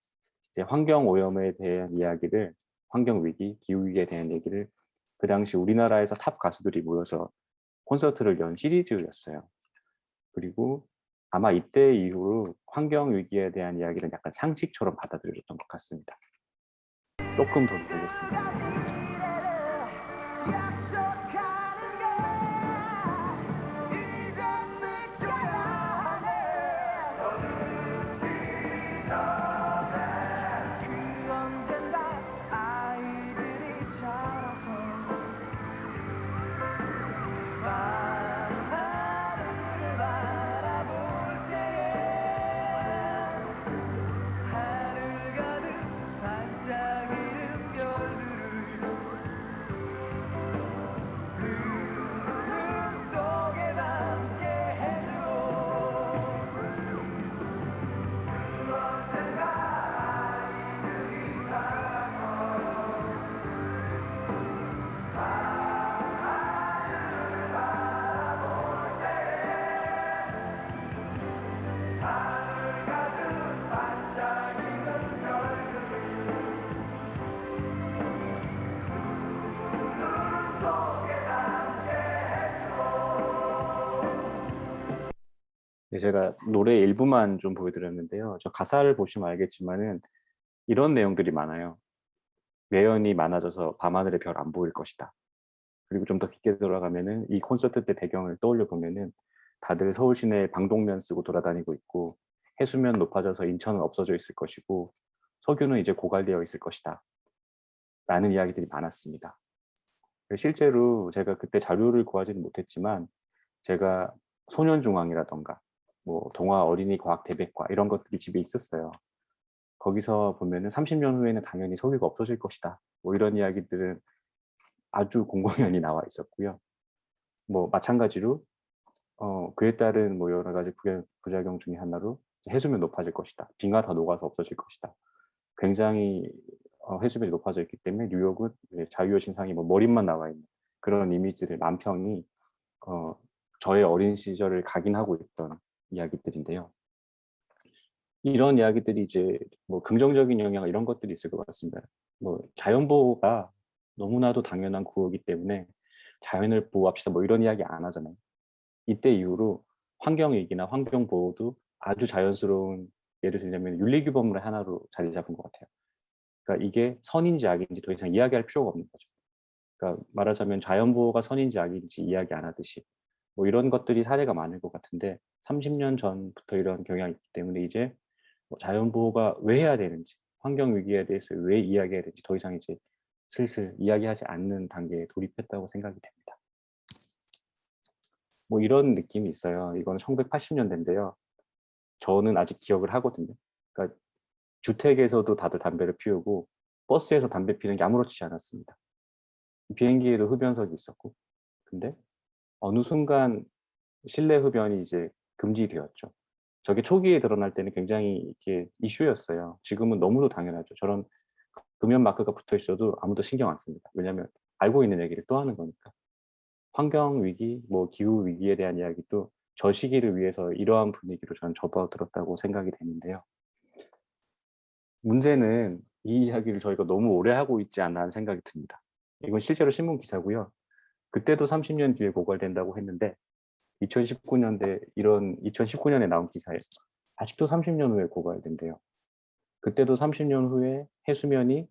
이제 환경 오염에 대한 이야기를, 환경 위기, 기후 위기에 대한 얘기를 그 당시 우리나라에서 탑 가수들이 모여서 콘서트를 연 시리즈였어요. 그리고 아마 이때 이후로 환경 위기에 대한 이야기는 약간 상식처럼 받아들여졌던 것 같습니다. 조금 더 보겠습니다. 제가 노래 일부만 좀 보여드렸는데요. 저 가사를 보시면 알겠지만은 이런 내용들이 많아요. 매연이 많아져서 밤하늘의 별 안 보일 것이다. 그리고 좀 더 깊게 들어가면은 이 콘서트 때 배경을 떠올려 보면은 다들 서울 시내 방독면 쓰고 돌아다니고 있고, 해수면 높아져서 인천은 없어져 있을 것이고, 석유는 이제 고갈되어 있을 것이다. 라는 이야기들이 많았습니다. 실제로 제가 그때 자료를 구하지는 못했지만, 제가 소년중앙이라던가 뭐 동화 어린이 과학 대백과 이런 것들이 집에 있었어요. 거기서 보면은 30년 후에는 당연히 석유가 없어질 것이다. 뭐 이런 이야기들은 아주 공공연히 나와 있었고요. 뭐 마찬가지로 그에 따른 뭐 여러 가지 부작용 중에 하나로 해수면 높아질 것이다. 빙하 다 녹아서 없어질 것이다. 굉장히 해수면이 높아져 있기 때문에 뉴욕은 자유의 신상이 뭐 머릿만 나와 있는 그런 이미지를 만평이 저의 어린 시절을 각인하고 있던 이야기들인데요. 이런 이야기들이 이제 뭐 긍정적인 영향 이런 것들이 있을 것 같습니다. 뭐 자연보호가 너무나도 당연한 구호이기 때문에 자연을 보호합시다 뭐 이런 이야기 안 하잖아요. 이때 이후로 환경위기나 환경보호도 아주 자연스러운, 예를 들자면 윤리규범의 하나로 자리 잡은 것 같아요. 그러니까 이게 선인지 악인지 더 이상 이야기할 필요가 없는 거죠. 그러니까 말하자면 자연보호가 선인지 악인지 이야기 안 하듯이 뭐 이런 것들이 사례가 많을 것 같은데, 30년 전부터 이런 경향이 있기 때문에 이제 뭐 자연보호가 왜 해야 되는지, 환경위기에 대해서 왜 이야기해야 되는지 더 이상 이제 슬슬 이야기하지 않는 단계에 돌입했다고 생각이 됩니다. 뭐 이런 느낌이 있어요. 이건 1980년대인데요. 저는 아직 기억을 하거든요. 그러니까 주택에서도 다들 담배를 피우고 버스에서 담배 피는 게 아무렇지 않았습니다. 비행기에도 흡연석이 있었고, 근데 어느 순간 실내 흡연이 이제 금지되었죠. 저게 초기에 드러날 때는 굉장히 이게 이슈였어요. 지금은 너무도 당연하죠. 저런 금연 마크가 붙어 있어도 아무도 신경 안 씁니다. 왜냐하면 알고 있는 얘기를 또 하는 거니까. 환경 위기, 뭐 기후 위기에 대한 이야기도 저 시기를 위해서 이러한 분위기로 저는 접어들었다고 생각이 되는데요. 문제는 이 이야기를 저희가 너무 오래 하고 있지 않나 하는 생각이 듭니다. 이건 실제로 신문 기사고요. 그때도 30년 뒤에 고갈된다고 했는데 2019년에 나온 기사에 아직도 30년 후에 고갈된대요. 그때도 30년 후에 해수면이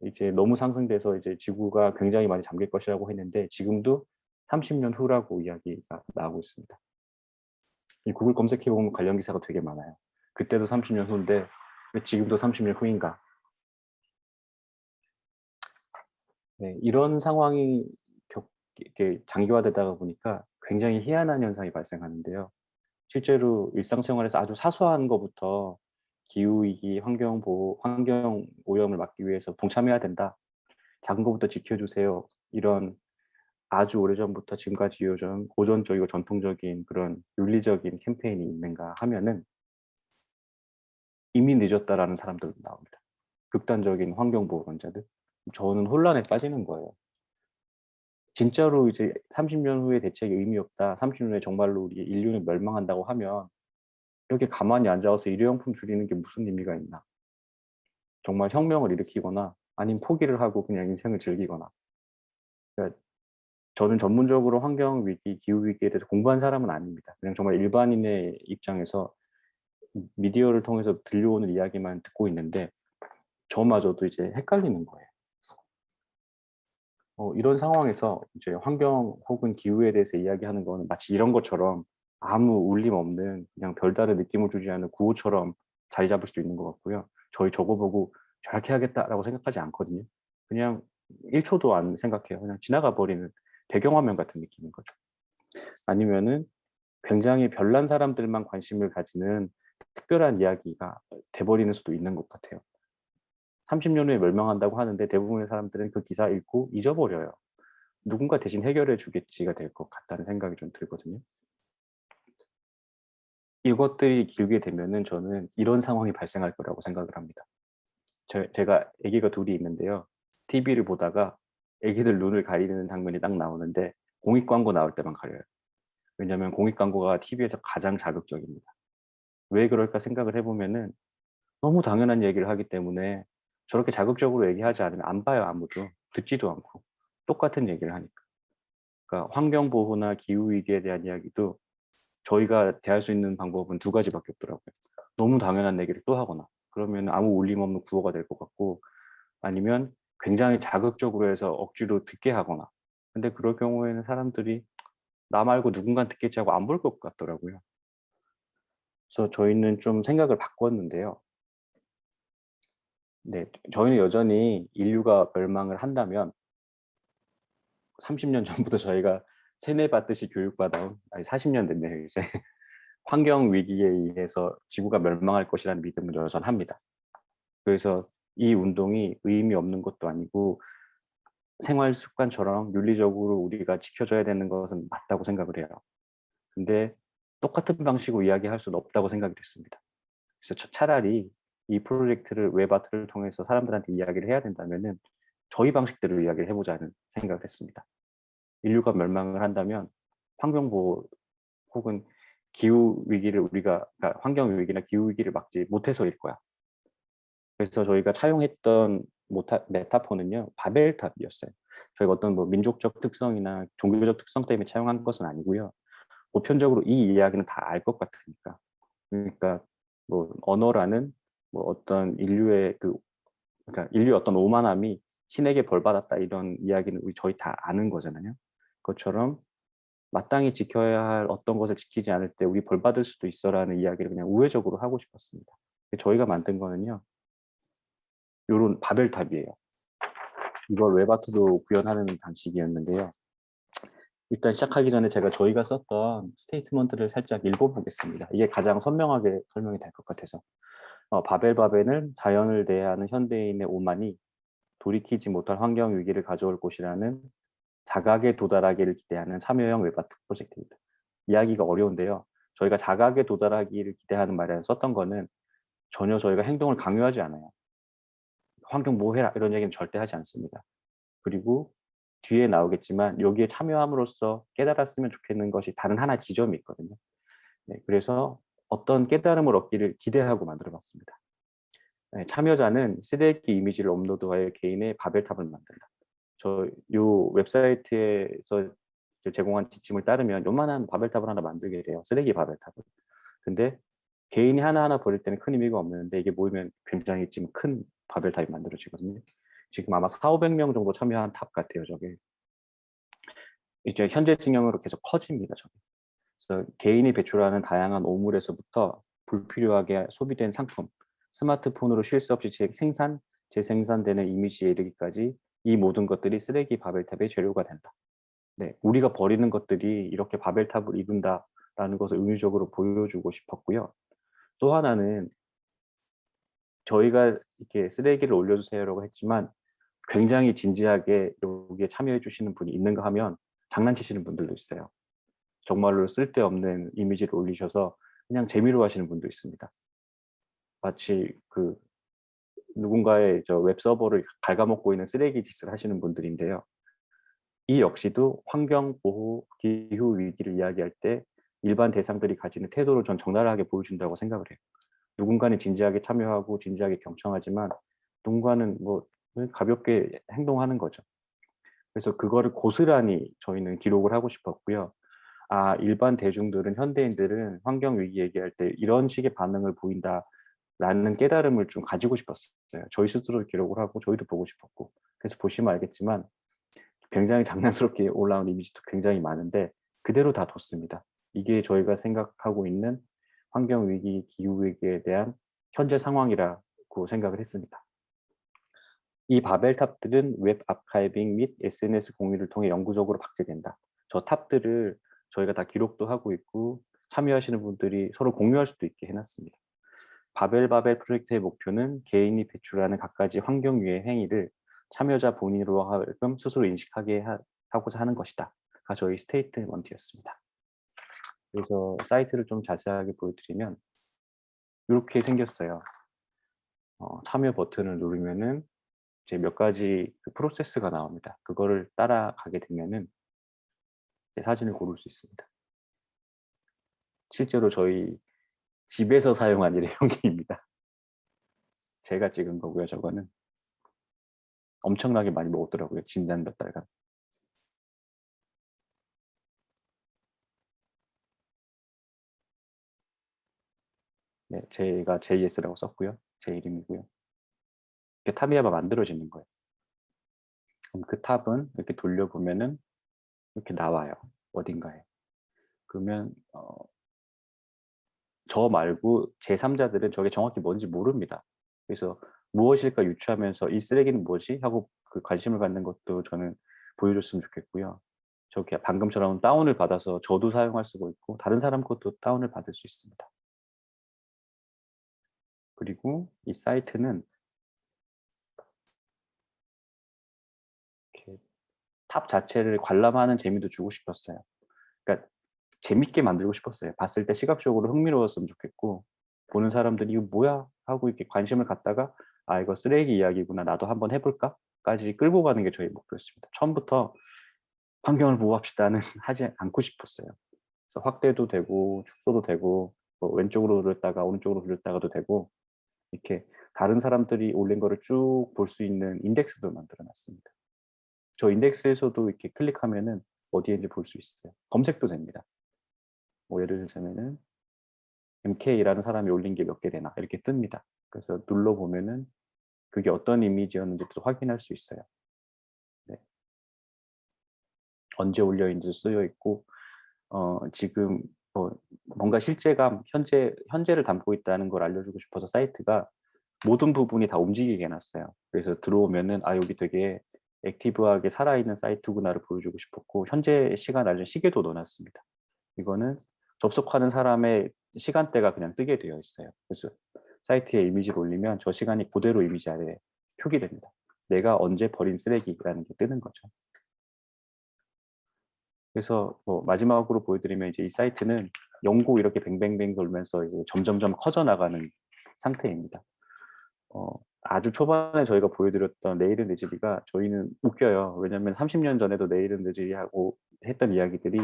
이제 너무 상승돼서 이제 지구가 굉장히 많이 잠길 것이라고 했는데 지금도 30년 후라고 이야기가 나오고 있습니다. 이 구글 검색해 보면 관련 기사가 되게 많아요. 그때도 30년 후인데 왜 지금도 30년 후인가? 네, 이런 상황이 이렇게 장기화되다가 보니까 굉장히 희한한 현상이 발생하는데요. 실제로 일상생활에서 아주 사소한 것부터 기후위기, 환경보호, 환경오염을 막기 위해서 동참해야 된다. 작은 것부터 지켜주세요. 이런 아주 오래전부터 지금까지 이어진 고전적이고 전통적인 그런 윤리적인 캠페인이 있는가 하면은 이미 늦었다라는 사람들도 나옵니다. 극단적인 환경보호론자들. 저는 혼란에 빠지는 거예요. 진짜로 이제 30년 후에 대책이 의미 없다. 30년 후에 정말로 우리 인류는 멸망한다고 하면 이렇게 가만히 앉아서 일회용품 줄이는 게 무슨 의미가 있나? 정말 혁명을 일으키거나 아니면 포기를 하고 그냥 인생을 즐기거나. 그러니까 저는 전문적으로 환경위기, 기후위기에 대해서 공부한 사람은 아닙니다. 그냥 정말 일반인의 입장에서 미디어를 통해서 들려오는 이야기만 듣고 있는데 저마저도 이제 헷갈리는 거예요. 이런 상황에서 이제 환경 혹은 기후에 대해서 이야기하는 거는 마치 이런 것처럼 아무 울림 없는 그냥 별다른 느낌을 주지 않는 구호처럼 자리 잡을 수도 있는 것 같고요. 저거 보고 저렇게 하겠다라고 생각하지 않거든요. 그냥 1초도 안 생각해요. 그냥 지나가 버리는 배경화면 같은 느낌인 거죠. 아니면은 굉장히 별난 사람들만 관심을 가지는 특별한 이야기가 돼버리는 수도 있는 것 같아요. 30년 후에 멸망한다고 하는데 대부분의 사람들은 그 기사 읽고 잊어버려요. 누군가 대신 해결해 주겠지가 될 것 같다는 생각이 좀 들거든요. 이것들이 길게 되면은 저는 이런 상황이 발생할 거라고 생각을 합니다. 제가 아기가 둘이 있는데요. TV를 보다가 아기들 눈을 가리는 장면이 딱 나오는데 공익 광고 나올 때만 가려요. 왜냐하면 공익 광고가 TV에서 가장 자극적입니다. 왜 그럴까 생각을 해보면은 너무 당연한 얘기를 하기 때문에 저렇게 자극적으로 얘기하지 않으면 안 봐요, 아무도. 듣지도 않고. 똑같은 얘기를 하니까. 그러니까 환경보호나 기후위기에 대한 이야기도 저희가 대할 수 있는 방법은 두 가지밖에 없더라고요. 너무 당연한 얘기를 또 하거나, 그러면 아무 울림 없는 구호가 될 것 같고, 아니면 굉장히 자극적으로 해서 억지로 듣게 하거나. 근데 그럴 경우에는 사람들이 나 말고 누군가 듣겠지 하고 안 볼 것 같더라고요. 그래서 저희는 좀 생각을 바꿨는데요. 네, 저희는 여전히 인류가 멸망을 한다면 30년 전부터 저희가 세뇌받듯이 교육받아온, 아니 40년 됐네요 이제, 환경 위기에 의해서 지구가 멸망할 것이라는 믿음은 여전합니다. 그래서 이 운동이 의미 없는 것도 아니고 생활 습관처럼 윤리적으로 우리가 지켜줘야 되는 것은 맞다고 생각을 해요. 근데 똑같은 방식으로 이야기할 수는 없다고 생각이 됐습니다. 그래서 차라리 이 프로젝트를 웹아트를 통해서 사람들한테 이야기를 해야 된다면은 저희 방식대로 이야기를 해보자는 생각을 했습니다. 인류가 멸망을 한다면 환경보호 혹은 기후위기를 우리가, 그러니까 환경위기나 기후위기를 막지 못해서일 거야. 그래서 저희가 차용했던 메타포는요, 바벨탑이었어요. 저희가 어떤 뭐 민족적 특성이나 종교적 특성 때문에 차용한 것은 아니고요. 보편적으로 이 이야기는 다 알 것 같으니까. 그러니까 뭐 언어라는 뭐 어떤 인류의 그러니까 인류의 어떤 오만함이 신에게 벌 받았다 이런 이야기는 저희 다 아는 거잖아요. 그것처럼 마땅히 지켜야 할 어떤 것을 지키지 않을 때 우리 벌 받을 수도 있어라는 이야기를 그냥 우회적으로 하고 싶었습니다. 저희가 만든 거는요, 요런 바벨탑이에요. 이걸 웹아트로 구현하는 방식이었는데요. 일단 시작하기 전에 저희가 썼던 스테이트먼트를 살짝 읽어보겠습니다. 이게 가장 선명하게 설명이 될 것 같아서. 바벨은 자연을 대하는 현대인의 오만이 돌이키지 못할 환경 위기를 가져올 곳이라는 자각에 도달하기를 기대하는 참여형 웹아트 프로젝트입니다. 이야기가 어려운데요. 저희가 자각에 도달하기를 기대하는 말에 썼던 거는 전혀 저희가 행동을 강요하지 않아요. 환경 보호해라 이런 얘기는 절대 하지 않습니다. 그리고 뒤에 나오겠지만 여기에 참여함으로써 깨달았으면 좋겠는 것이 다른 하나의 지점이 있거든요. 네, 그래서 어떤 깨달음을 얻기를 기대하고 만들어봤습니다. 네, 참여자는 쓰레기 이미지를 업로드하여 개인의 바벨탑을 만든다. 요 웹사이트에서 제공한 지침을 따르면 요만한 바벨탑을 하나 만들게 돼요. 쓰레기 바벨탑을. 근데 개인이 하나하나 버릴 때는 큰 의미가 없는데 이게 모이면 굉장히 지금 큰 바벨탑이 만들어지거든요. 지금 아마 4,500명 정도 참여한 탑 같아요, 저게. 이제 현재 진영으로 계속 커집니다, 저게. 그래서 개인이 배출하는 다양한 오물에서부터 불필요하게 소비된 상품, 스마트폰으로 쉴 새 없이 재생산되는 이미지에 이르기까지 이 모든 것들이 쓰레기 바벨탑의 재료가 된다. 네, 우리가 버리는 것들이 이렇게 바벨탑을 이룬다라는 것을 은유적으로 보여주고 싶었고요. 또 하나는 저희가 이렇게 쓰레기를 올려주세요라고 했지만 굉장히 진지하게 여기에 참여해 주시는 분이 있는가 하면 장난치시는 분들도 있어요. 정말로 쓸데없는 이미지를 올리셔서 그냥 재미로 하시는 분도 있습니다. 마치 그 누군가의 웹 서버를 갉아먹고 있는 쓰레기 짓을 하시는 분들인데요. 이 역시도 환경 보호, 기후 위기를 이야기할 때 일반 대상들이 가지는 태도를 전 적나라하게 보여준다고 생각을 해요. 누군가는 진지하게 참여하고 진지하게 경청하지만 누군가는 뭐 가볍게 행동하는 거죠. 그래서 그거를 고스란히 저희는 기록을 하고 싶었고요. 아, 일반 대중들은, 현대인들은 환경 위기 얘기할 때 이런 식의 반응을 보인다라는 깨달음을 좀 가지고 싶었어요. 저희 스스로 기록을 하고 저희도 보고 싶었고. 그래서 보시면 알겠지만 굉장히 장난스럽게 올라온 이미지도 굉장히 많은데 그대로 다 뒀습니다. 이게 저희가 생각하고 있는 환경 위기, 기후 위기에 대한 현재 상황이라고 생각을 했습니다. 이 바벨탑들은 웹 아카이빙 및 SNS 공유를 통해 영구적으로 박제된다. 저 탑들을 저희가 다 기록도 하고 있고 참여하시는 분들이 서로 공유할 수도 있게 해놨습니다. 바벨 프로젝트의 목표는 개인이 배출하는 갖가지 환경 위해 행위를 참여자 본인으로 하여금 스스로 인식하게 하고자 하는 것이다. 가 저희 스테이트먼트였습니다. 그래서 사이트를 좀 자세하게 보여드리면 이렇게 생겼어요. 참여 버튼을 누르면은 이제 몇 가지 그 프로세스가 나옵니다. 그거를 따라가게 되면은 이제 사진을 고를 수 있습니다. 실제로 저희 집에서 사용한 일회용기입니다. 제가 찍은 거고요. 저거는 엄청나게 많이 먹었더라고요. 진단 몇 달간. 네, 제가 JS라고 썼고요. 제 이름이고요. 이렇게 탑이 만들어지는 거예요. 그럼 그 탑은 이렇게 돌려보면은 이렇게 나와요. 어딘가에. 그러면 저 말고 제3자들은 저게 정확히 뭔지 모릅니다. 그래서 무엇일까 유추하면서 이 쓰레기는 뭐지? 하고 그 관심을 갖는 것도 저는 보여줬으면 좋겠고요. 저렇게 방금처럼 다운을 받아서 저도 사용할 수가 있고 다른 사람 것도 다운을 받을 수 있습니다. 그리고 이 사이트는 이렇게 탑 자체를 관람하는 재미도 주고 싶었어요. 그러니까 재밌게 만들고 싶었어요. 봤을 때 시각적으로 흥미로웠으면 좋겠고 보는 사람들이 이거 뭐야? 하고 이렇게 관심을 갖다가 아 이거 쓰레기 이야기구나 나도 한번 해볼까? 까지 끌고 가는 게 저희 목표였습니다. 처음부터 환경을 보호합시다는 하지 않고 싶었어요. 그래서 확대도 되고 축소도 되고 뭐 왼쪽으로 돌렸다가 오른쪽으로 돌렸다가도 되고 이렇게 다른 사람들이 올린 거를 쭉 볼 수 있는 인덱스도 만들어 놨습니다. 저 인덱스에서도 이렇게 클릭하면은 어디에인지 볼 수 있어요. 검색도 됩니다. 뭐 예를 들자면은 MK라는 사람이 올린 게 몇 개 되나 이렇게 뜹니다. 그래서 눌러보면은 그게 어떤 이미지였는지도 확인할 수 있어요. 네. 언제 올려 있는지 쓰여 있고 지금 뭔가 실제감, 현재를 담고 있다는 걸 알려주고 싶어서 사이트가 모든 부분이 다 움직이게 해놨어요. 그래서 들어오면은 아 여기 되게 액티브하게 살아있는 사이트구나를 보여주고 싶었고 현재 시간 알려준 시계도 넣어놨습니다. 이거는 접속하는 사람의 시간대가 그냥 뜨게 되어 있어요. 그래서 사이트에 이미지를 올리면 저 시간이 그대로 이미지 아래에 표기됩니다. 내가 언제 버린 쓰레기라는 게 뜨는 거죠. 그래서 마지막으로 보여드리면 이제 이 사이트는 연고 이렇게 뱅뱅뱅 돌면서 이제 점점점 커져 나가는 상태입니다. 아주 초반에 저희가 보여드렸던 내일은 늦으리가 저희는 웃겨요. 왜냐하면 30년 전에도 내일은 늦으리 하고 했던 이야기들이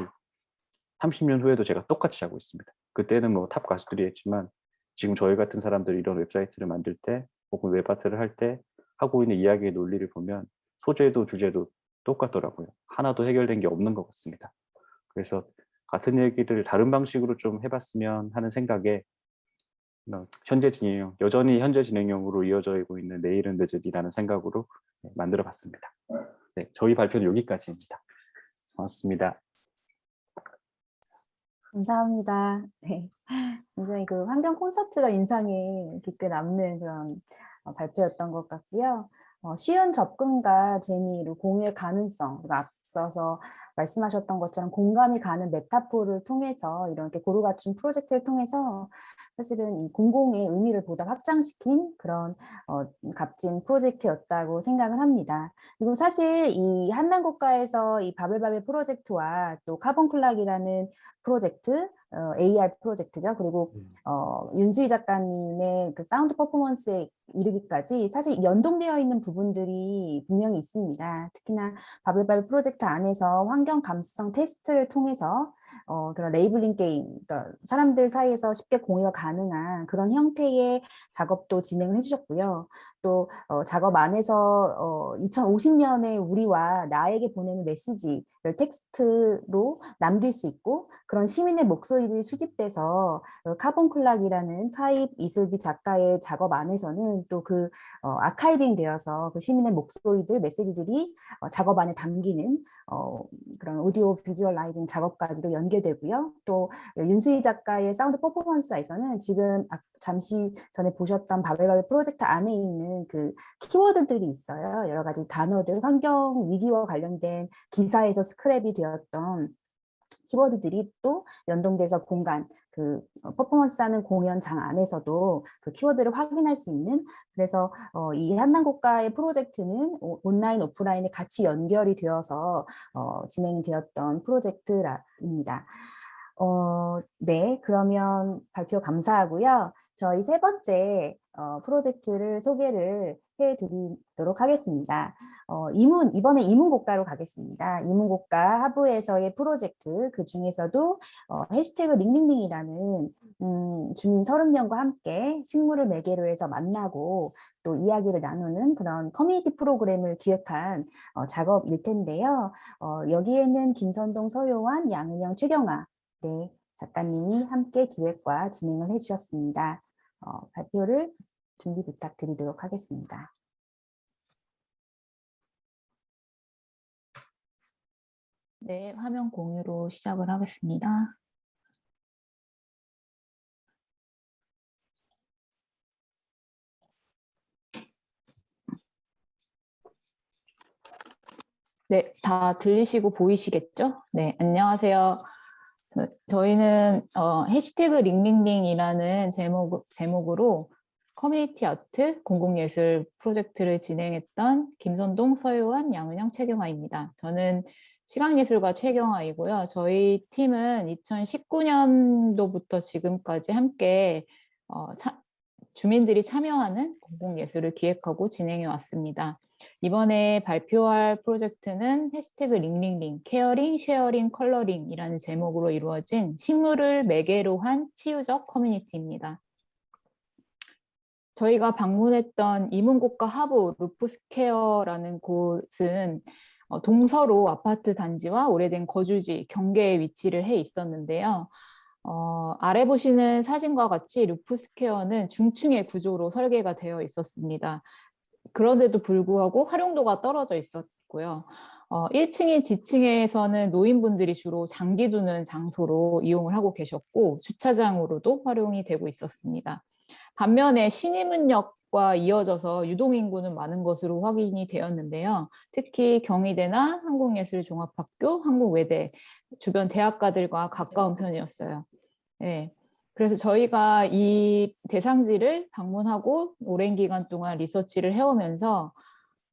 30년 후에도 제가 똑같이 하고 있습니다. 그때는 뭐 탑 가수들이 했지만 지금 저희 같은 사람들이 이런 웹사이트를 만들 때 혹은 웹아트를 할 때 하고 있는 이야기의 논리를 보면 소재도 주제도 똑같더라고요. 하나도 해결된 게 없는 것 같습니다. 그래서 같은 얘기를 다른 방식으로 좀 해봤으면 하는 생각에 현재 진행형, 여전히 현재 진행형으로 이어지고 있는 내일은 늦으리라는 생각으로 만들어 봤습니다. 네, 저희 발표는 여기까지입니다. 고맙습니다. 감사합니다. 네. 굉장히 그 환경 콘서트가 인상에 깊게 남는 그런 발표였던 것 같고요. 쉬운 접근과 재미로 공유의 가능성, 그리고 앞서서 말씀하셨던 것처럼 공감이 가는 메타포를 통해서 이렇게 고루 갖춘 프로젝트를 통해서 사실은 이 공공의 의미를 보다 확장시킨 그런 값진 프로젝트였다고 생각을 합니다. 그리고 사실 이 한남국가에서 이 바벨바벨 프로젝트와 또 카본클락이라는 프로젝트, AR 프로젝트죠. 그리고 윤수희 작가님의 그 사운드 퍼포먼스에 이르기까지 사실 연동되어 있는 부분들이 분명히 있습니다. 특히나 바벨바벨 프로젝트 안에서 환경 감수성 테스트를 통해서 그런 레이블링 게임, 그러니까 사람들 사이에서 쉽게 공유가 가능한 그런 형태의 작업도 진행을 해주셨고요. 또 작업 안에서 2050년에 우리와 나에게 보내는 메시지를 텍스트로 남길 수 있고 그런 시민의 목소리들이 수집돼서 카본클락이라는 타입 이슬비 작가의 작업 안에서는 또 그 아카이빙 되어서 그 시민의 목소리들, 메시지들이 작업 안에 담기는 그런 오디오 비주얼라이징 작업까지도 연계되고요. 또 윤수희 작가의 사운드 퍼포먼스에서는 지금 잠시 전에 보셨던 바벨바벨 프로젝트 안에 있는 그 키워드들이 있어요. 여러 가지 단어들, 환경 위기와 관련된 기사에서 스크랩이 되었던 키워드들이 또 연동돼서 공간, 그 퍼포먼스하는 공연장 안에서도 그 키워드를 확인할 수 있는, 그래서 이 한남국가의 프로젝트는 온라인, 오프라인에 같이 연결이 되어서 진행이 되었던 프로젝트입니다. 네, 그러면 발표 감사하고요. 저희 세 번째 프로젝트를 소개를 해드리도록 하겠습니다. 이번에 이문고가로 가겠습니다. 이문고가 하부에서의 프로젝트, 그 중에서도 해시태그 링링링이라는 주민 30명과 함께 식물을 매개로 해서 만나고 또 이야기를 나누는 그런 커뮤니티 프로그램을 기획한 작업일 텐데요. 여기에는 김선동, 서요환, 양은영, 최경아 네, 작가님이 함께 기획과 진행을 해주셨습니다. 발표를 준비 부탁드리도록 하겠습니다. 네, 화면 공유로 시작을 하겠습니다. 네, 다 들리시고 보이시겠죠? 네, 안녕하세요. 저희는 해시태그 링링링이라는 제목으로 커뮤니티 아트 공공예술 프로젝트를 진행했던 김선동, 서유환, 양은영, 최경아입니다. 저는 시각예술가 최경아이고요. 저희 팀은 2019년도부터 지금까지 함께 주민들이 참여하는 공공예술을 기획하고 진행해 왔습니다. 이번에 발표할 프로젝트는 해시태그 링링링, 케어링, 쉐어링, 컬러링이라는 제목으로 이루어진 식물을 매개로 한 치유적 커뮤니티입니다. 저희가 방문했던 이문고가 하부 루프스퀘어라는 곳은 동서로 아파트 단지와 오래된 거주지, 경계에 위치를 해 있었는데요. 아래 보시는 사진과 같이 루프스퀘어는 중층의 구조로 설계가 되어 있었습니다. 그런데도 불구하고 활용도가 떨어져 있었고요. 1층인 지층에서는 노인분들이 주로 장기 두는 장소로 이용을 하고 계셨고 주차장으로도 활용이 되고 있었습니다. 반면에 신의문역과 이어져서 유동인구는 많은 것으로 확인이 되었는데요. 특히 경희대나 한국예술종합학교, 한국외대 주변 대학가들과 가까운 편이었어요. 네. 그래서 저희가 이 대상지를 방문하고 오랜 기간 동안 리서치를 해오면서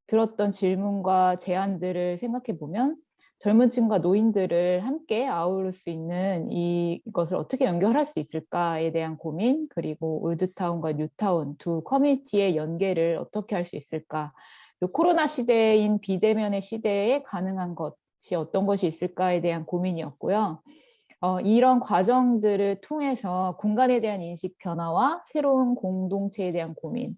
들었던 질문과 제안들을 생각해 보면 젊은 층과 노인들을 함께 아우를 수 있는 이것을 어떻게 연결할 수 있을까에 대한 고민, 그리고 올드타운과 뉴타운 두 커뮤니티의 연계를 어떻게 할 수 있을까, 코로나 시대인 비대면의 시대에 가능한 것이 어떤 것이 있을까에 대한 고민이었고요. 이런 과정들을 통해서 공간에 대한 인식 변화와 새로운 공동체에 대한 고민,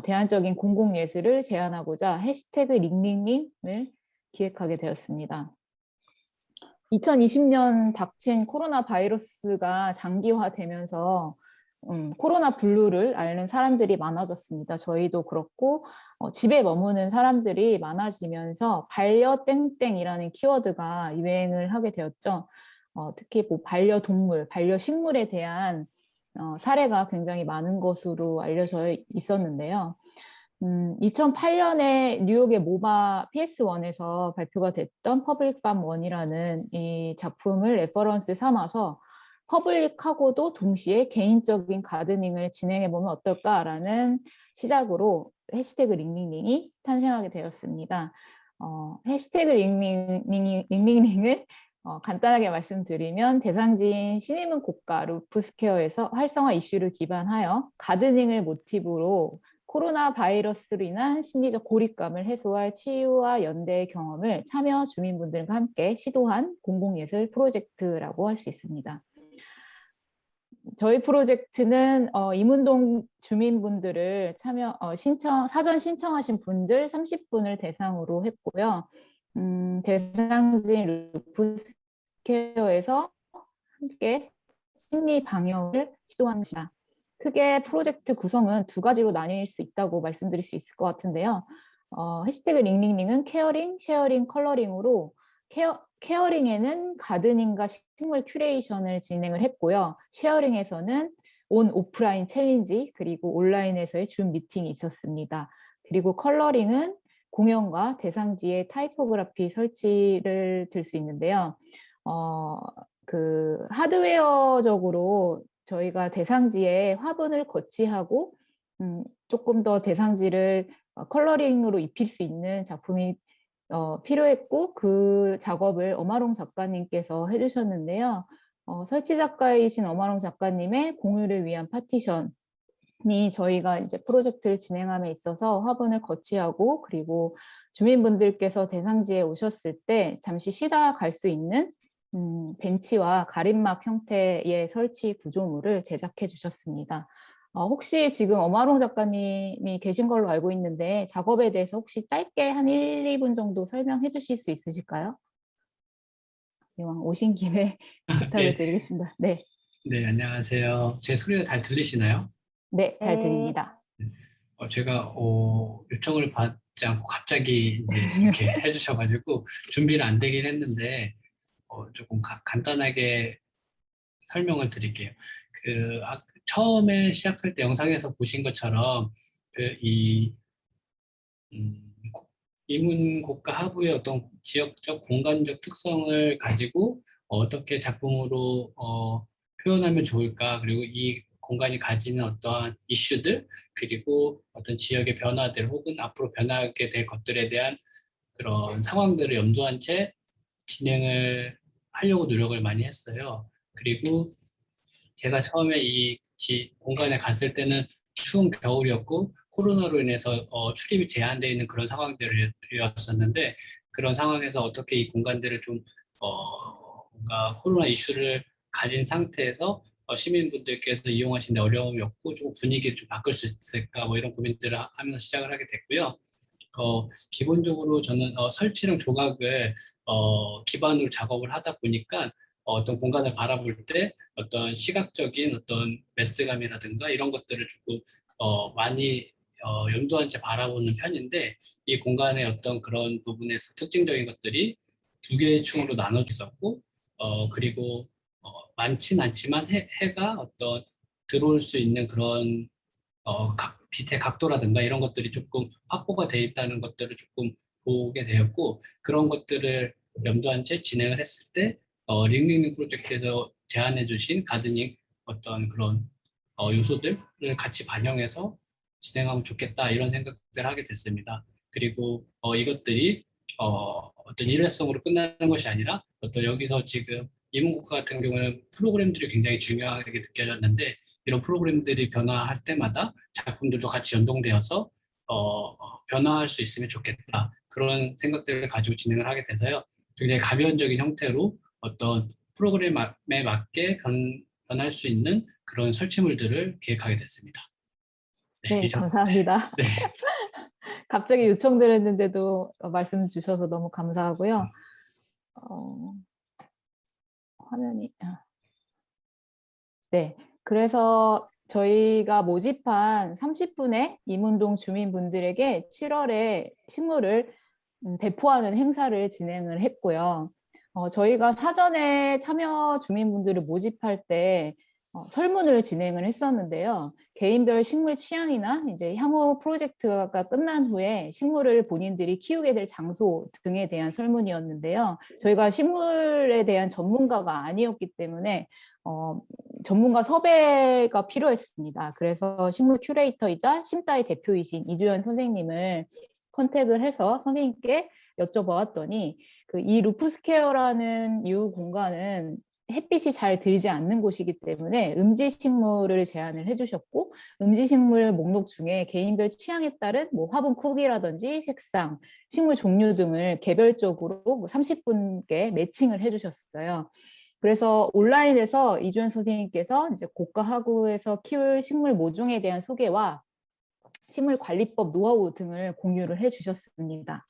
대안적인 공공예술을 제안하고자 해시태그 링링링을 기획하게 되었습니다. 2020년 닥친 코로나 바이러스가 장기화되면서 코로나 블루를 앓는 사람들이 많아졌습니다. 저희도 그렇고 집에 머무는 사람들이 많아지면서 반려땡땡이라는 키워드가 유행을 하게 되었죠. 특히 뭐 반려동물, 반려식물에 대한 사례가 굉장히 많은 것으로 알려져 있었는데요. 2008년에 뉴욕의 모바 PS1에서 발표가 됐던 퍼블릭 팜 1이라는 이 작품을 레퍼런스 삼아서 퍼블릭하고도 동시에 개인적인 가드닝을 진행해보면 어떨까라는 시작으로 해시태그 링링링이 탄생하게 되었습니다. 해시태그 링링링을 간단하게 말씀드리면 대상지인 신임은 고가 루프스퀘어에서 활성화 이슈를 기반하여 가드닝을 모티브로 코로나 바이러스로 인한 심리적 고립감을 해소할 치유와 연대의 경험을 참여 주민분들과 함께 시도한 공공예술 프로젝트라고 할 수 있습니다. 저희 프로젝트는 이문동 주민분들을 사전 신청하신 분들 30분을 대상으로 했고요. 대상지인 루프스퀘어에서 함께 심리 방역을 시도합니다. 크게 프로젝트 구성은 두 가지로 나뉠 수 있다고 말씀드릴 수 있을 것 같은데요. 해시태그 링링링은 케어링, 쉐어링, 컬러링으로 케어링에는 가드닝과 식물 큐레이션을 진행을 했고요. 쉐어링에서는 온 오프라인 챌린지 그리고 온라인에서의 줌 미팅이 있었습니다. 그리고 컬러링은 공연과 대상지의 타이포그래피 설치를 들 수 있는데요. 하드웨어적으로 저희가 대상지에 화분을 거치하고 조금 더 대상지를 컬러링으로 입힐 수 있는 작품이 필요했고 그 작업을 엄아롱 작가님께서 해주셨는데요. 설치 작가이신 엄아롱 작가님의 공유를 위한 파티션이 저희가 이제 프로젝트를 진행함에 있어서 화분을 거치하고 그리고 주민분들께서 대상지에 오셨을 때 잠시 쉬다 갈 수 있는 벤치와 가림막 형태의 설치 구조물을 제작해 주셨습니다. 혹시 지금 엄아롱 작가님이 계신 걸로 알고 있는데 작업에 대해서 혹시 짧게 한 1, 2분 정도 설명해 주실 수 있으실까요? 이왕 오신 김에 부탁을 드리겠습니다. 네. 네, 안녕하세요. 제 소리가 잘 들리시나요? 네, 잘 들립니다. 제가 요청을 받지 않고 갑자기 이제 이렇게 해주셔가지고 준비를 안 되긴 했는데 조금 간단하게 설명을 드릴게요. 처음에 시작할 때 영상에서 보신 것처럼 이문고가 하부의 어떤 지역적 공간적 특성을 가지고 어떻게 작품으로 표현하면 좋을까, 그리고 이 공간이 가지는 어떠한 이슈들, 그리고 어떤 지역의 변화들 혹은 앞으로 변하게 될 것들에 대한 그런 상황들을 염두한 채 진행을 하려고 노력을 많이 했어요. 그리고 제가 처음에 이 공간에 갔을 때는 추운 겨울이었고 코로나로 인해서 출입이 제한되어 있는 그런 상황들이었었는데, 그런 상황에서 어떻게 이 공간들을 좀 뭔가 코로나 이슈를 가진 상태에서 시민분들께서 이용하시는데 어려움이 없고 좀 분위기를 좀 바꿀 수 있을까, 뭐 이런 고민들을 하면서 시작을 하게 됐고요. 기본적으로 저는 설치랑 조각을 기반으로 작업을 하다 보니까 어떤 공간을 바라볼 때 어떤 시각적인 어떤 메스감이라든가 이런 것들을 조금 많이 염두한 채 바라보는 편인데, 이 공간의 어떤 그런 부분에서 특징적인 것들이 두 개의 층으로 나눠져 있었고 그리고 많진 않지만 해가 어떤 들어올 수 있는 그런 빛의 각도라든가 이런 것들이 조금 확보가 돼 있다는 것들을 조금 보게 되었고, 그런 것들을 염두한 채 진행을 했을 때 링링링 프로젝트에서 제안해 주신 가드닝 어떤 그런 요소들을 같이 반영해서 진행하면 좋겠다, 이런 생각들을 하게 됐습니다. 그리고 이것들이 어떤 일회성으로 끝나는 것이 아니라 어떤 여기서 지금 이문고가 같은 경우는 프로그램들이 굉장히 중요하게 느껴졌는데, 이런 프로그램들이 변화할 때마다 작품들도 같이 연동되어서 변화할 수 있으면 좋겠다, 그런 생각들을 가지고 진행을 하게 돼서요. 굉장히 가변적인 형태로 어떤 프로그램에 맞게 변할 수 있는 그런 설치물들을 기획하게 됐습니다. 네, 이 정도. 감사합니다. 네. 갑자기 요청드렸는데도 말씀 주셔서 너무 감사하고요. 화면이 네, 그래서 저희가 모집한 30분의 이문동 주민분들에게 7월에 식물을 배포하는 행사를 진행을 했고요. 저희가 사전에 참여 주민분들을 모집할 때 설문을 진행을 했었는데요. 개인별 식물 취향이나 이제 향후 프로젝트가 끝난 후에 식물을 본인들이 키우게 될 장소 등에 대한 설문이었는데요. 저희가 식물에 대한 전문가가 아니었기 때문에 전문가 섭외가 필요했습니다. 그래서 식물 큐레이터이자 심따의 대표이신 이주연 선생님을 컨택을 해서 선생님께 여쭤보았더니 이 루프스케어라는 유 공간은 햇빛이 잘 들지 않는 곳이기 때문에 음지식물을 제안을 해주셨고, 음지식물 목록 중에 개인별 취향에 따른 뭐 화분 크기라든지 색상, 식물 종류 등을 개별적으로 30분께 매칭을 해주셨어요. 그래서 온라인에서 이주연 선생님께서 이제 고가 하구에서 키울 식물 모종에 대한 소개와 식물 관리법 노하우 등을 공유를 해주셨습니다.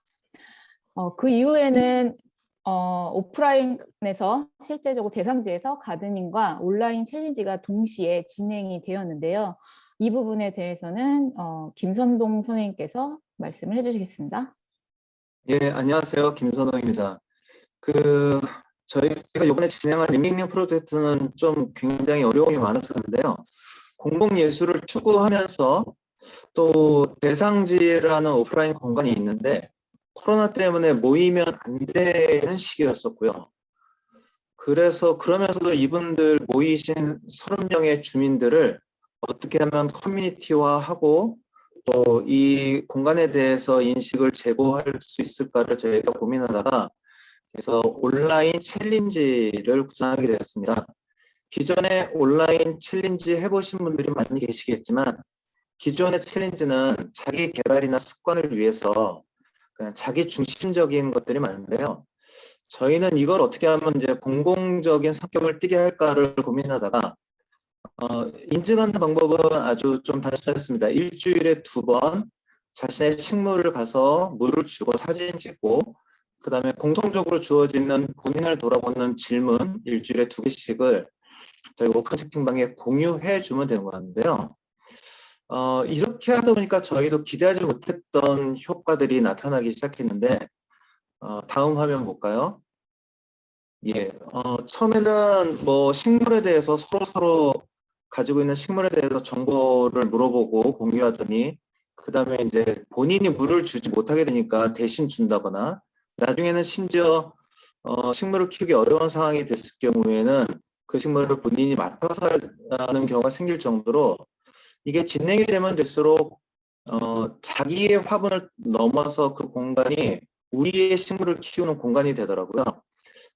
그 이후에는 오프라인에서 실제적으로 대상지에서 가드닝과 온라인 챌린지가 동시에 진행이 되었는데요. 이 부분에 대해서는 김선동 선생님께서 말씀을 해주시겠습니다. 예, 안녕하세요. 김선호입니다. 저희가 이번에 진행한 링링링 프로젝트는 좀 굉장히 어려움이 많았었는데요. 공공예술을 추구하면서 또 대상지라는 오프라인 공간이 있는데 코로나 때문에 모이면 안 되는 시기였었고요. 그러면서도 이분들 모이신 30명의 주민들을 어떻게 하면 커뮤니티화하고 또 이 공간에 대해서 인식을 제고할 수 있을까를 저희가 고민하다가 그래서 온라인 챌린지를 구성하게 되었습니다. 기존에 온라인 챌린지 해보신 분들이 많이 계시겠지만 기존의 챌린지는 자기 개발이나 습관을 위해서 그냥 자기 중심적인 것들이 많은데요. 저희는 이걸 어떻게 하면 이제 공공적인 성격을 띠게 할까를 고민하다가 인증하는 방법은 아주 좀 단순했습니다. 일주일에 2번 자신의 식물을 가서 물을 주고 사진 찍고 그 다음에 공통적으로 주어지는 본인을 돌아보는 질문 일주일에 2개씩을 저희 오픈 채팅방에 공유해 주면 되는 건데요. 이렇게 하다 보니까 저희도 기대하지 못했던 효과들이 나타나기 시작했는데 다음 화면 볼까요? 예, 처음에는 뭐 식물에 대해서 서로 가지고 있는 식물에 대해서 정보를 물어보고 공유하더니 그 다음에 이제 본인이 물을 주지 못하게 되니까 대신 준다거나 나중에는 심지어 식물을 키우기 어려운 상황이 됐을 경우에는 그 식물을 본인이 맡아서 하는 경우가 생길 정도로 이게 진행이 되면 될수록 자기의 화분을 넘어서 그 공간이 우리의 식물을 키우는 공간이 되더라고요.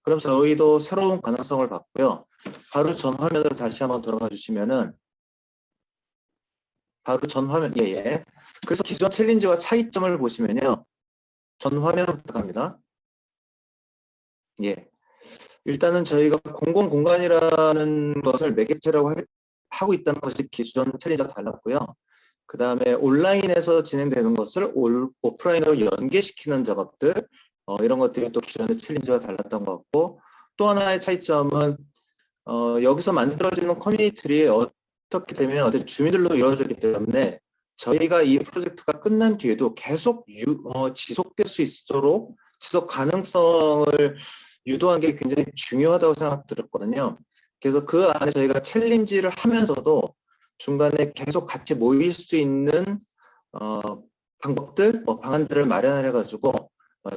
그럼 저희도 새로운 가능성을 봤고요. 바로 전 화면으로 다시 한번 돌아가 주시면은 바로 전 화면 예. 그래서 기존 챌린지와 차이점을 보시면요. 전 화면 부탁합니다. 예. 일단은 저희가 공공 공간이라는 것을 매개체라고 하고 있다는 것이 기존 챌린지와 달랐고요. 그 다음에 온라인에서 진행되는 것을 오프라인으로 연계시키는 작업들 이런 것들이 또 기존의 챌린지와 달랐던 것 같고 또 하나의 차이점은 여기서 만들어지는 커뮤니티들이 어떻게 되면 어떤 주민들로 이루어졌기 때문에 저희가 이 프로젝트가 끝난 뒤에도 계속 지속될 수 있도록 지속 가능성을 유도한 게 굉장히 중요하다고 생각들었거든요. 그래서 그 안에 저희가 챌린지를 하면서도 중간에 계속 같이 모일 수 있는 방법들, 방안들을 마련해 가지고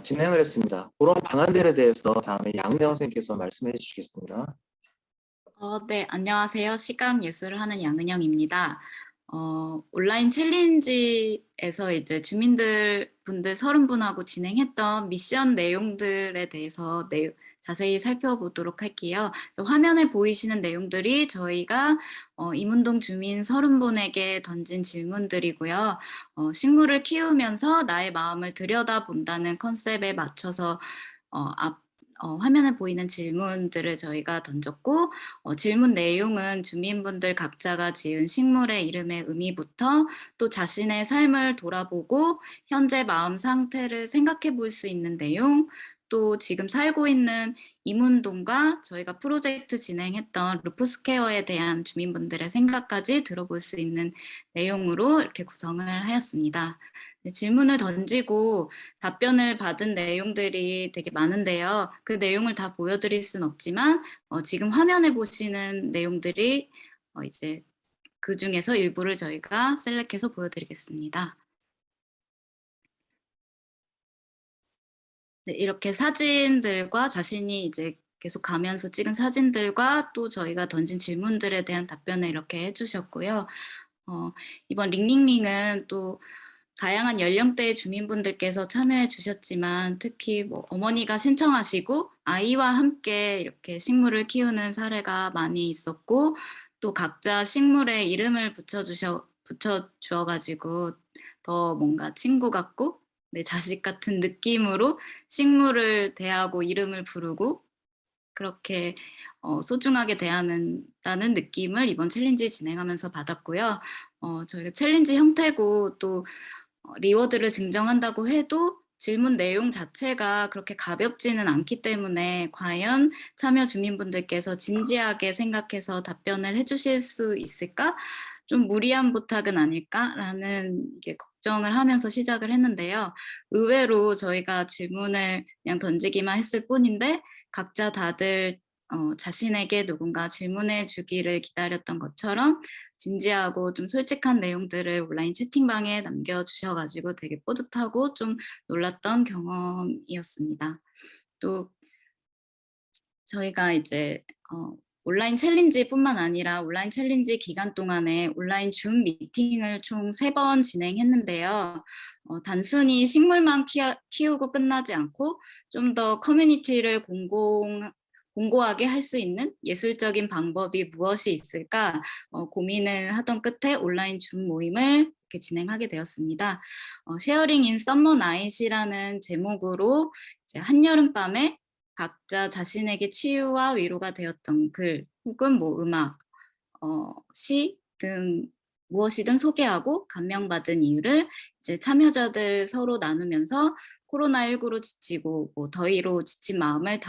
진행을 했습니다. 그런 방안들에 대해서 다음에 양명 선생님께서 말씀해 주시겠습니다. 네, 안녕하세요. 시각예술을 하는 양은영입니다. 온라인 챌린지에서 이제 주민들 분들 30분하고 진행했던 미션 내용들에 대해서 자세히 살펴보도록 할게요. 그래서 화면에 보이시는 내용들이 저희가 이문동 주민 30분에게 던진 질문들이고요. 식물을 키우면서 나의 마음을 들여다본다는 컨셉에 맞춰서 화면에 보이는 질문들을 저희가 던졌고 질문 내용은 주민분들 각자가 지은 식물의 이름의 의미부터 또 자신의 삶을 돌아보고 현재 마음 상태를 생각해 볼 수 있는 내용, 또 지금 살고 있는 이문동과 저희가 프로젝트 진행했던 루프스퀘어에 대한 주민분들의 생각까지 들어볼 수 있는 내용으로 이렇게 구성을 하였습니다. 네, 질문을 던지고 답변을 받은 내용들이 되게 많은데요. 그 내용을 다 보여드릴 순 없지만 지금 화면에 보시는 내용들이 이제 그 중에서 일부를 저희가 셀렉해서 보여드리겠습니다. 네, 이렇게 사진들과 자신이 이제 계속 가면서 찍은 사진들과 또 저희가 던진 질문들에 대한 답변을 이렇게 해주셨고요. 이번 링링링은 또 다양한 연령대의 주민분들께서 참여해 주셨지만 특히 뭐 어머니가 신청하시고 아이와 함께 이렇게 식물을 키우는 사례가 많이 있었고 또 각자 식물에 이름을 붙여주어가지고 더 뭔가 친구 같고 내 자식 같은 느낌으로 식물을 대하고 이름을 부르고 그렇게 소중하게 대하는다는 느낌을 이번 챌린지 진행하면서 받았고요. 저희가 챌린지 형태고 또 리워드를 증정한다고 해도 질문 내용 자체가 그렇게 가볍지는 않기 때문에 과연 참여 주민분들께서 진지하게 생각해서 답변을 해주실 수 있을까? 좀 무리한 부탁은 아닐까라는 이게 걱정을 하면서 시작을 했는데요. 의외로 저희가 질문을 그냥 던지기만 했을 뿐인데 각자 다들 자신에게 누군가 질문해 주기를 기다렸던 것처럼 진지하고 좀 솔직한 내용들을 온라인 채팅방에 남겨주셔가지고 되게 뿌듯하고 좀 놀랐던 경험이었습니다. 또 저희가 이제 온라인 챌린지뿐만 아니라 온라인 챌린지 기간 동안에 온라인 줌 미팅을 총 3번 진행했는데요. 단순히 식물만 키우고 끝나지 않고 좀 더 커뮤니티를 공고하게 할 수 있는 예술적인 방법이 무엇이 있을까 고민을 하던 끝에 온라인 줌 모임을 이렇게 진행하게 되었습니다. 쉐어링 인 썸머 나잇이라는 제목으로 이제 한여름밤에 각자 자신에게 치유와 위로가 되었던 글 혹은 뭐 음악, 시 등 무엇이든 소개하고 감명받은 이유를 이제 참여자들 서로 나누면서 코로나19로 지치고 뭐 더위로 지친 마음을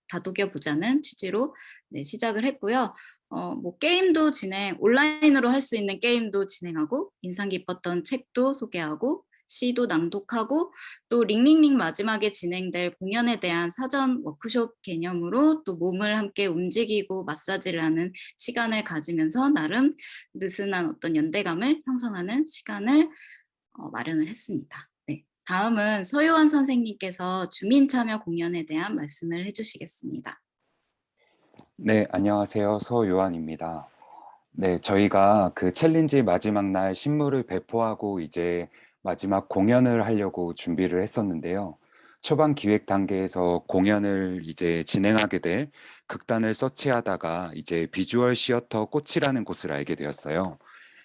다독여보자는 취지로 네, 시작을 했고요. 뭐 게임도 온라인으로 할 수 있는 게임도 진행하고 인상 깊었던 책도 소개하고 시도 낭독하고 또 링링링 마지막에 진행될 공연에 대한 사전 워크숍 개념으로 또 몸을 함께 움직이고 마사지를 하는 시간을 가지면서 나름 느슨한 어떤 연대감을 형성하는 시간을 마련을 했습니다. 네, 다음은 서요한 선생님께서 주민 참여 공연에 대한 말씀을 해주시겠습니다. 네, 안녕하세요. 서요한입니다. 네, 저희가 그 챌린지 마지막 날 식물을 배포하고 이제 마지막 공연을 하려고 준비를 했었는데요. 초반 기획 단계에서 공연을 이제 진행하게 될 극단을 서치하다가 이제 비주얼 시어터 꽃이라는 곳을 알게 되었어요.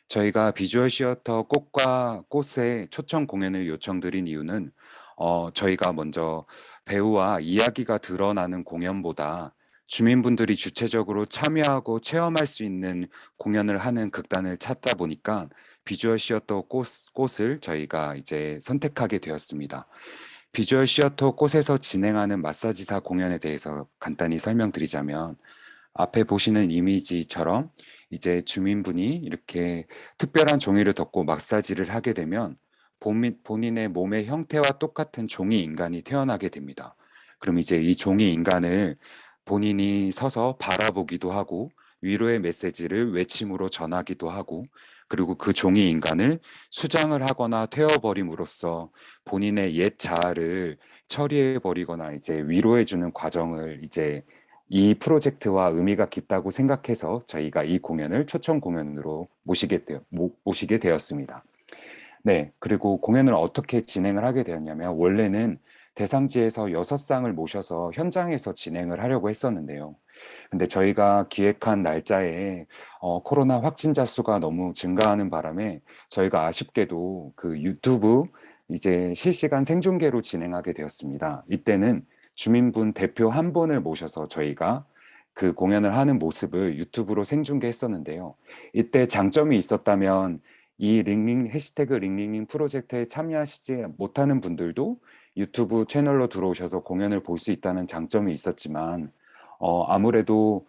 저희가 비주얼 시어터 꽃과 꽃의 초청 공연을 요청드린 이유는 저희가 먼저 배우와 이야기가 드러나는 공연보다 주민분들이 주체적으로 참여하고 체험할 수 있는 공연을 하는 극단을 찾다 보니까 비주얼 시어터 꽃을 저희가 이제 선택하게 되었습니다. 비주얼 시어터 꽃에서 진행하는 마사지사 공연에 대해서 간단히 설명드리자면 앞에 보시는 이미지처럼 이제 주민분이 이렇게 특별한 종이를 덮고 마사지를 하게 되면 본인의 몸의 형태와 똑같은 종이 인간이 태어나게 됩니다. 그럼 이제 이 종이 인간을 본인이 서서 바라보기도 하고 위로의 메시지를 외침으로 전하기도 하고 그리고 그 종이 인간을 수장을 하거나 태워버림으로써 본인의 옛 자아를 처리해버리거나 이제 위로해주는 과정을 이제 이 프로젝트와 의미가 깊다고 생각해서 저희가 이 공연을 초청 공연으로 모시게 되었습니다. 네, 그리고 공연을 어떻게 진행을 하게 되었냐면 원래는 대상지에서 6쌍을 모셔서 현장에서 진행을 하려고 했었는데요. 근데 저희가 기획한 날짜에 코로나 확진자 수가 너무 증가하는 바람에 저희가 아쉽게도 그 유튜브 이제 실시간 생중계로 진행하게 되었습니다. 이때는 주민분 대표 한 분을 모셔서 저희가 그 공연을 하는 모습을 유튜브로 생중계했었는데요. 이때 장점이 있었다면 이 해시태그 링링링 프로젝트에 참여하시지 못하는 분들도 유튜브 채널로 들어오셔서 공연을 볼 수 있다는 장점이 있었지만 아무래도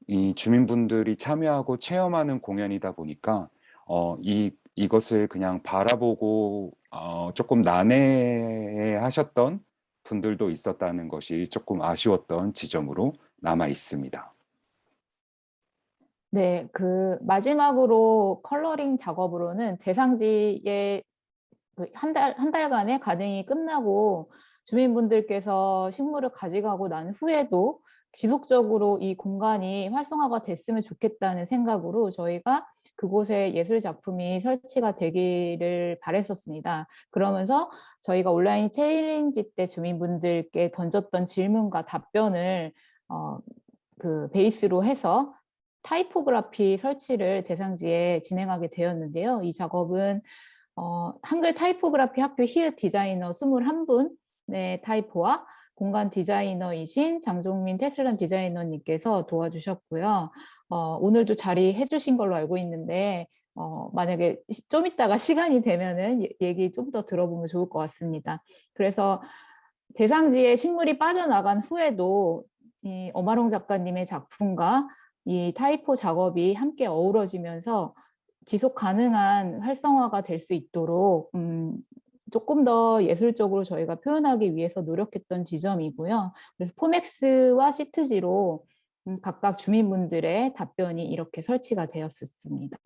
이 주민분들이 참여하고 체험하는 공연이다 보니까 이것을 그냥 바라보고 조금 난해하셨던 분들도 있었다는 것이 조금 아쉬웠던 지점으로 남아 있습니다. 네, 그 마지막으로 컬러링 작업으로는 대상지에 한 달간의 가동이 끝나고 주민분들께서 식물을 가져가고 난 후에도 지속적으로 이 공간이 활성화가 됐으면 좋겠다는 생각으로 저희가 그곳에 예술 작품이 설치가 되기를 바랬었습니다. 그러면서 저희가 온라인 챌린지 때 주민분들께 던졌던 질문과 답변을 그 베이스로 해서 타이포그라피 설치를 대상지에 진행하게 되었는데요. 이 작업은 한글 타이포그라피 학교 히읗 디자이너 21분의 타이포와 공간 디자이너이신 장종민 테슬람 디자이너님께서 도와주셨고요. 오늘도 자리해 주신 걸로 알고 있는데 만약에 좀 이따가 시간이 되면은 얘기 좀 더 들어보면 좋을 것 같습니다. 그래서 대상지에 식물이 빠져나간 후에도 이 엄아롱 작가님의 작품과 이 타이포 작업이 함께 어우러지면서 지속 가능한 활성화가 될 수 있도록 조금 더 예술적으로 저희가 표현하기 위해서 노력했던 지점이고요. 그래서 포맥스와 시트지로 각각 주민분들의 답변이 이렇게 설치가 되었습니다.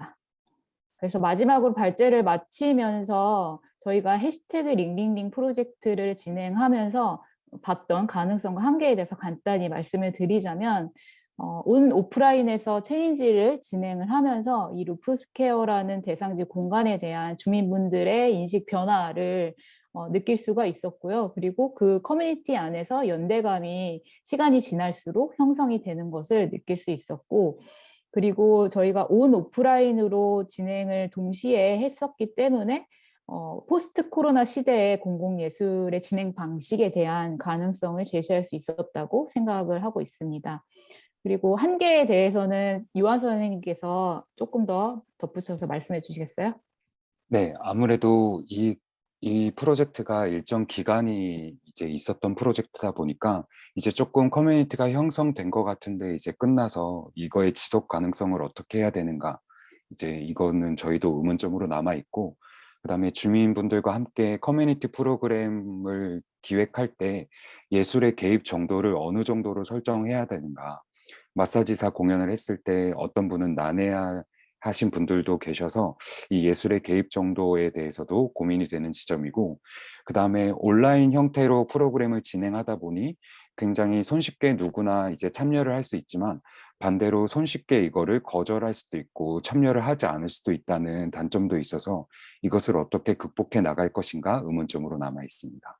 그래서 마지막으로 발제를 마치면서 저희가 해시태그 링링링 프로젝트를 진행하면서 봤던 가능성과 한계에 대해서 간단히 말씀을 드리자면 온 오프라인에서 챌린지를 진행을 하면서 이 루프스퀘어라는 대상지 공간에 대한 주민분들의 인식 변화를 느낄 수가 있었고요. 그리고 그 커뮤니티 안에서 연대감이 시간이 지날수록 형성이 되는 것을 느낄 수 있었고, 그리고 저희가 온 오프라인으로 진행을 동시에 했었기 때문에 포스트 코로나 시대의 공공예술의 진행 방식에 대한 가능성을 제시할 수 있었다고 생각을 하고 있습니다. 그리고 한계에 대해서는 유한 선생님께서 조금 더 덧붙여서 말씀해 주시겠어요? 네, 아무래도 이 프로젝트가 일정 기간이 이제 있었던 프로젝트다 보니까 이제 조금 커뮤니티가 형성된 것 같은데 이제 끝나서 이거의 지속 가능성을 어떻게 해야 되는가, 이제 이거는 저희도 의문점으로 남아 있고, 그다음에 주민분들과 함께 커뮤니티 프로그램을 기획할 때 예술의 개입 정도를 어느 정도로 설정해야 되는가. 마사지사 공연을 했을 때 어떤 분은 난해하신 분들도 계셔서 이 예술의 개입 정도에 대해서도 고민이 되는 지점이고, 그 다음에 온라인 형태로 프로그램을 진행하다 보니 굉장히 손쉽게 누구나 이제 참여를 할 수 있지만 반대로 손쉽게 이거를 거절할 수도 있고 참여를 하지 않을 수도 있다는 단점도 있어서 이것을 어떻게 극복해 나갈 것인가 의문점으로 남아 있습니다.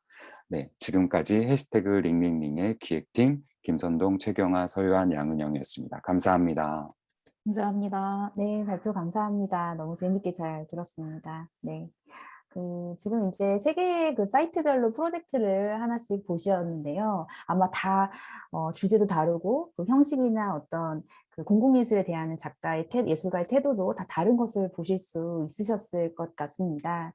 네, 지금까지 해시태그 링링링의 기획팀 김선동, 최경아, 서유한, 양은영이었습니다. 감사합니다. 감사합니다. 네, 발표 감사합니다. 너무 재밌게 잘 들었습니다. 네. 지금 이제 세 개의 그 사이트별로 프로젝트를 하나씩 보셨는데요. 아마 다 주제도 다르고 그 형식이나 어떤 그 공공예술에 대한 작가의 예술가의 태도도 다 다른 것을 보실 수 있으셨을 것 같습니다.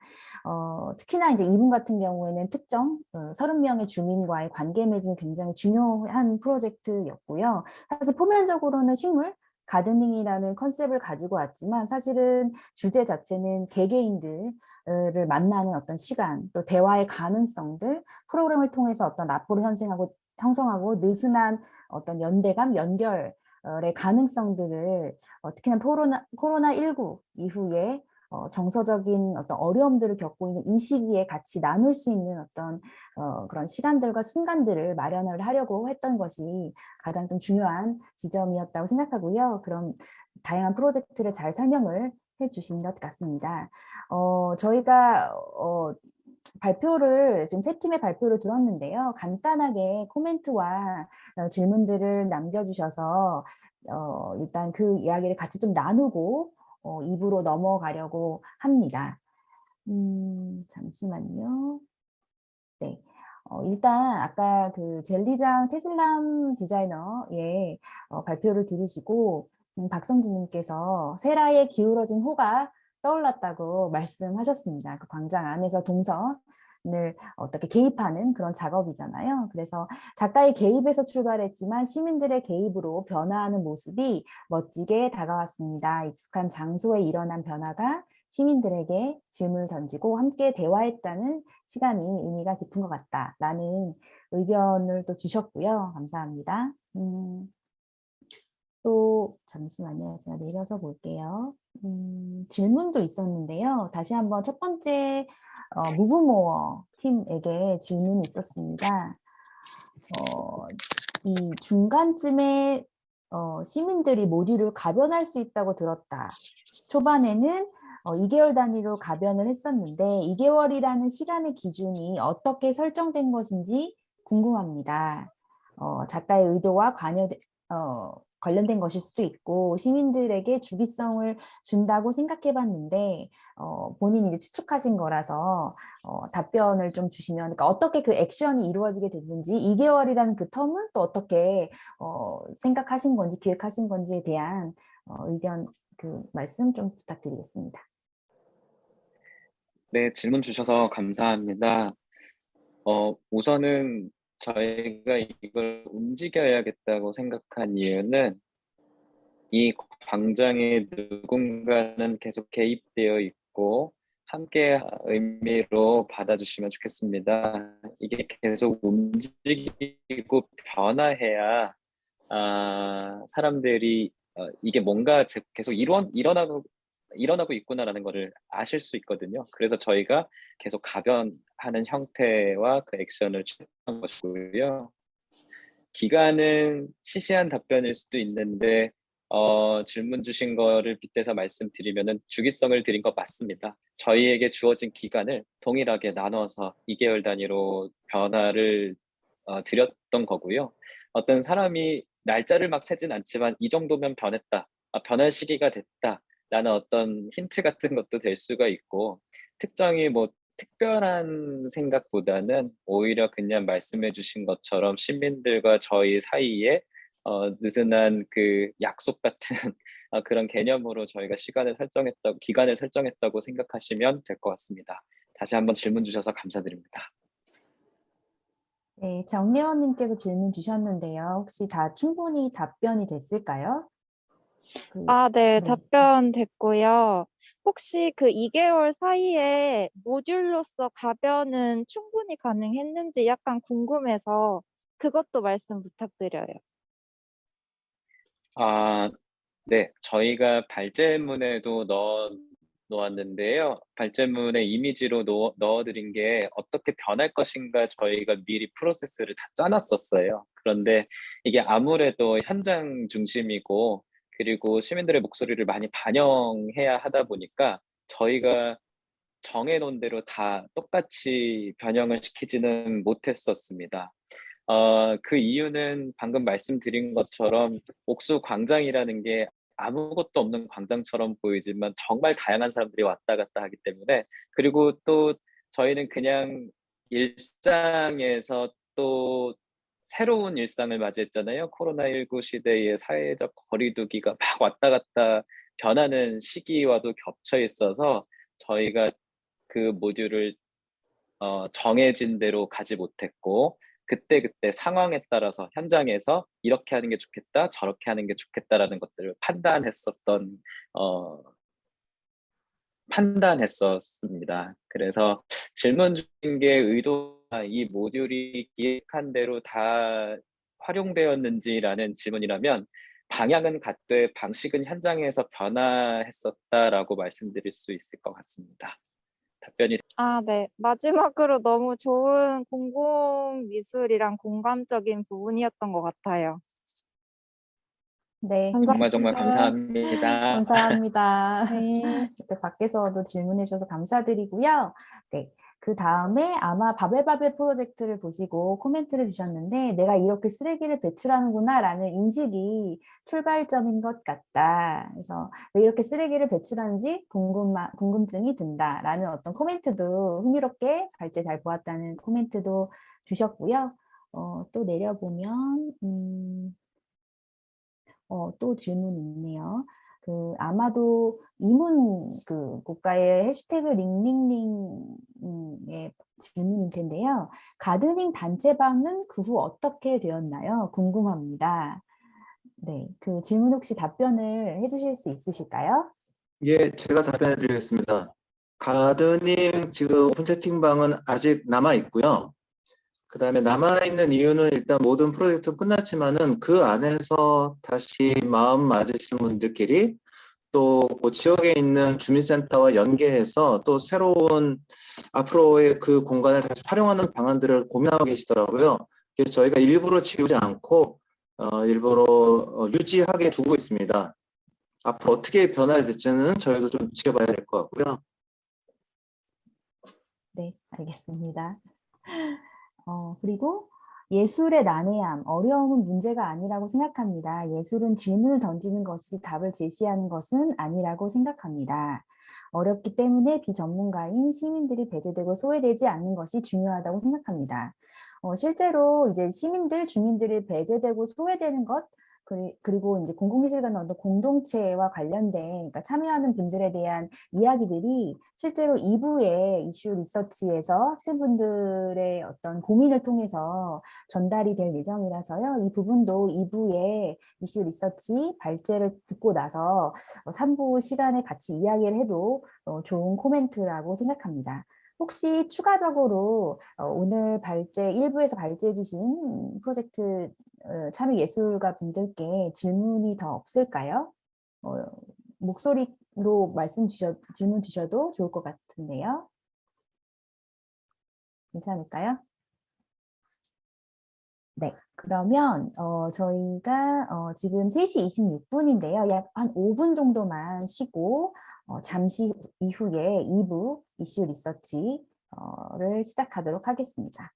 특히나 이제 이분 같은 경우에는 특정 30명의 주민과의 관계 맺음이 굉장히 중요한 프로젝트였고요. 사실 표면적으로는 식물, 가드닝이라는 컨셉을 가지고 왔지만 사실은 주제 자체는 개개인들 를 만나는 어떤 시간, 또 대화의 가능성들, 프로그램을 통해서 어떤 라포를 형성하고 느슨한 어떤 연대감, 연결의 가능성들을 특히나 코로나19 이후에 정서적인 어떤 어려움들을 겪고 있는 이 시기에 같이 나눌 수 있는 어떤 그런 시간들과 순간들을 마련을 하려고 했던 것이 가장 좀 중요한 지점이었다고 생각하고요. 그럼 다양한 프로젝트를 잘 설명을 해주신 것 같습니다. 저희가 발표를 지금 세 팀의 발표를 들었는데요. 간단하게 코멘트와 질문들을 남겨주셔서 일단 그 이야기를 같이 좀 나누고 2부로 넘어가려고 합니다. 잠시만요. 네. 일단 아까 그 젤리장 테슬람 디자이너의 발표를 들으시고 박성진님께서 세라에 기울어진 호가 떠올랐다고 말씀하셨습니다. 그 광장 안에서 동선을 어떻게 개입하는 그런 작업이잖아요. 그래서 작가의 개입에서 출발했지만 시민들의 개입으로 변화하는 모습이 멋지게 다가왔습니다. 익숙한 장소에 일어난 변화가 시민들에게 질문을 던지고 함께 대화했다는 시간이 의미가 깊은 것 같다라는 의견을 또 주셨고요. 감사합니다. 또 잠시만요. 제가 내려서 볼게요. 질문도 있었는데요. 다시 한번 첫 번째 무브모어 팀에게 질문이 있었습니다. 이 중간쯤에 시민들이 모듈을 가변할 수 있다고 들었다. 초반에는 2개월 단위로 가변을 했었는데 2개월이라는 시간의 기준이 어떻게 설정된 것인지 궁금합니다. 작가의 의도와 관련된 것일 수도 있고 시민들에게 주기성을 준다고 생각해 봤는데 본인이 이제 추측하신 거라서 답변을 좀 주시면, 그러니까 어떻게 그 액션이 이루어지게 됐는지 2개월이라는 그 텀은 또 어떻게 생각하신 건지 기획하신 건지에 대한 의견 그 말씀 좀 부탁드리겠습니다. 네, 질문 주셔서 감사합니다. 우선은 저희가 이걸 움직여야겠다고 생각한 이유는 이 광장에 누군가는 계속 개입되어 있고 함께 의미로 받아주시면 좋겠습니다. 이게 계속 움직이고 변화해야 사람들이 이게 뭔가 계속 일어나고 있구나라는 것을 아실 수 있거든요. 그래서 저희가 계속 가변하는 형태와 그 액션을 취한 것이고요. 기간은 시시한 답변일 수도 있는데 질문 주신 거를 빗대서 말씀드리면은 주기성을 드린 거 맞습니다. 저희에게 주어진 기간을 동일하게 나눠서 2개월 단위로 변화를 드렸던 거고요. 어떤 사람이 날짜를 막 세진 않지만 이 정도면 변했다, 변할 시기가 됐다 라는 어떤 힌트 같은 것도 될 수가 있고, 특정히 뭐 특별한 생각보다는 오히려 그냥 말씀해 주신 것처럼 시민들과 저희 사이에 느슨한 그 약속 같은 그런 개념으로 저희가 기간을 설정했다고 생각하시면 될 것 같습니다. 다시 한번 질문 주셔서 감사드립니다. 네, 정예원님께서 질문 주셨는데요. 혹시 다 충분히 답변이 됐을까요? 네, 답변 됐고요. 혹시 그 2개월 사이에 모듈로서 가변은 충분히 가능했는지 약간 궁금해서 그것도 말씀 부탁드려요. 네, 저희가 발제문에도 놓았는데요. 발제문에 이미지로 넣어드린 게 어떻게 변할 것인가 저희가 미리 프로세스를 다 짜놨었어요. 그런데 이게 아무래도 현장 중심이고 그리고 시민들의 목소리를 많이 반영해야 하다 보니까 저희가 정해놓은 대로 다 똑같이 변형을 시키지는 못했었습니다. 그 이유는 방금 말씀드린 것처럼 옥수 광장이라는 게 아무것도 없는 광장처럼 보이지만 정말 다양한 사람들이 왔다 갔다 하기 때문에, 그리고 또 저희는 그냥 일상에서 또 새로운 일상을 맞이했잖아요. 코로나19 시대의 사회적 거리두기가 막 왔다 갔다 변하는 시기와도 겹쳐 있어서 저희가 그 모듈을 정해진 대로 가지 못했고, 그때 상황에 따라서 현장에서 이렇게 하는 게 좋겠다, 저렇게 하는 게 좋겠다라는 것들을 판단했었습니다. 그래서 질문 주신 게 의도가 이 모듈이 기획한 대로 다 활용되었는지라는 질문이라면 방향은 같되 방식은 현장에서 변화했었다라고 말씀드릴 수 있을 것 같습니다. 답변이 네. 마지막으로 너무 좋은 공공미술이랑 공감적인 부분이었던 것 같아요. 네. 정말 감사합니다. 감사합니다. 네. 이렇게 밖에서도 질문해 주셔서 감사드리고요. 네. 그 다음에 아마 바벨바벨 프로젝트를 보시고 코멘트를 주셨는데 내가 이렇게 쓰레기를 배출하는구나 라는 인식이 출발점인 것 같다. 그래서 왜 이렇게 쓰레기를 배출하는지 궁금증이 든다 라는 어떤 코멘트도 흥미롭게 발제 잘 보았다는 코멘트도 주셨고요. 또 내려보면 또 질문이 있네요. 아마도 이문 고가의 해시태그 링링링의 질문일 텐데요. 가드닝 단체방은 그 후 어떻게 되었나요? 궁금합니다. 네, 그 질문 혹시 답변을 해주실 수 있으실까요? 예, 제가 답변해 드리겠습니다. 가드닝 지금 오픈 채팅방은 아직 남아 있고요. 그 다음에 남아있는 이유는 일단 모든 프로젝트는 끝났지만은 그 안에서 다시 마음 맞으시는 분들끼리 또 그 지역에 있는 주민센터와 연계해서 또 새로운 앞으로의 그 공간을 다시 활용하는 방안들을 고민하고 계시더라고요. 그래서 저희가 일부러 지우지 않고 일부러 유지하게 두고 있습니다. 앞으로 어떻게 변화될지는 저희도 좀 지켜봐야 될 것 같고요. 네, 알겠습니다. 그리고 예술의 난해함, 어려움은 문제가 아니라고 생각합니다. 예술은 질문을 던지는 것이지 답을 제시하는 것은 아니라고 생각합니다. 어렵기 때문에 비전문가인 시민들이 배제되고 소외되지 않는 것이 중요하다고 생각합니다. 실제로 이제 시민들, 주민들이 배제되고 소외되는 것, 그리고 이제 공공미술관 어떤 공동체와 관련된, 그러니까 참여하는 분들에 대한 이야기들이 실제로 2부의 이슈 리서치에서 학생분들의 어떤 고민을 통해서 전달이 될 예정이라서요. 이 부분도 2부의 이슈 리서치 발제를 듣고 나서 3부 시간에 같이 이야기를 해도 좋은 코멘트라고 생각합니다. 혹시 추가적으로 오늘 발제 1부에서 발제해 주신 프로젝트 참여 예술가 분들께 질문이 더 없을까요? 목소리로 질문 주셔도 좋을 것 같은데요. 괜찮을까요? 네, 그러면 저희가 지금 3시 26분인데요. 약 한 5분 정도만 쉬고 잠시 이후에 2부 이슈 리서치를 시작하도록 하겠습니다.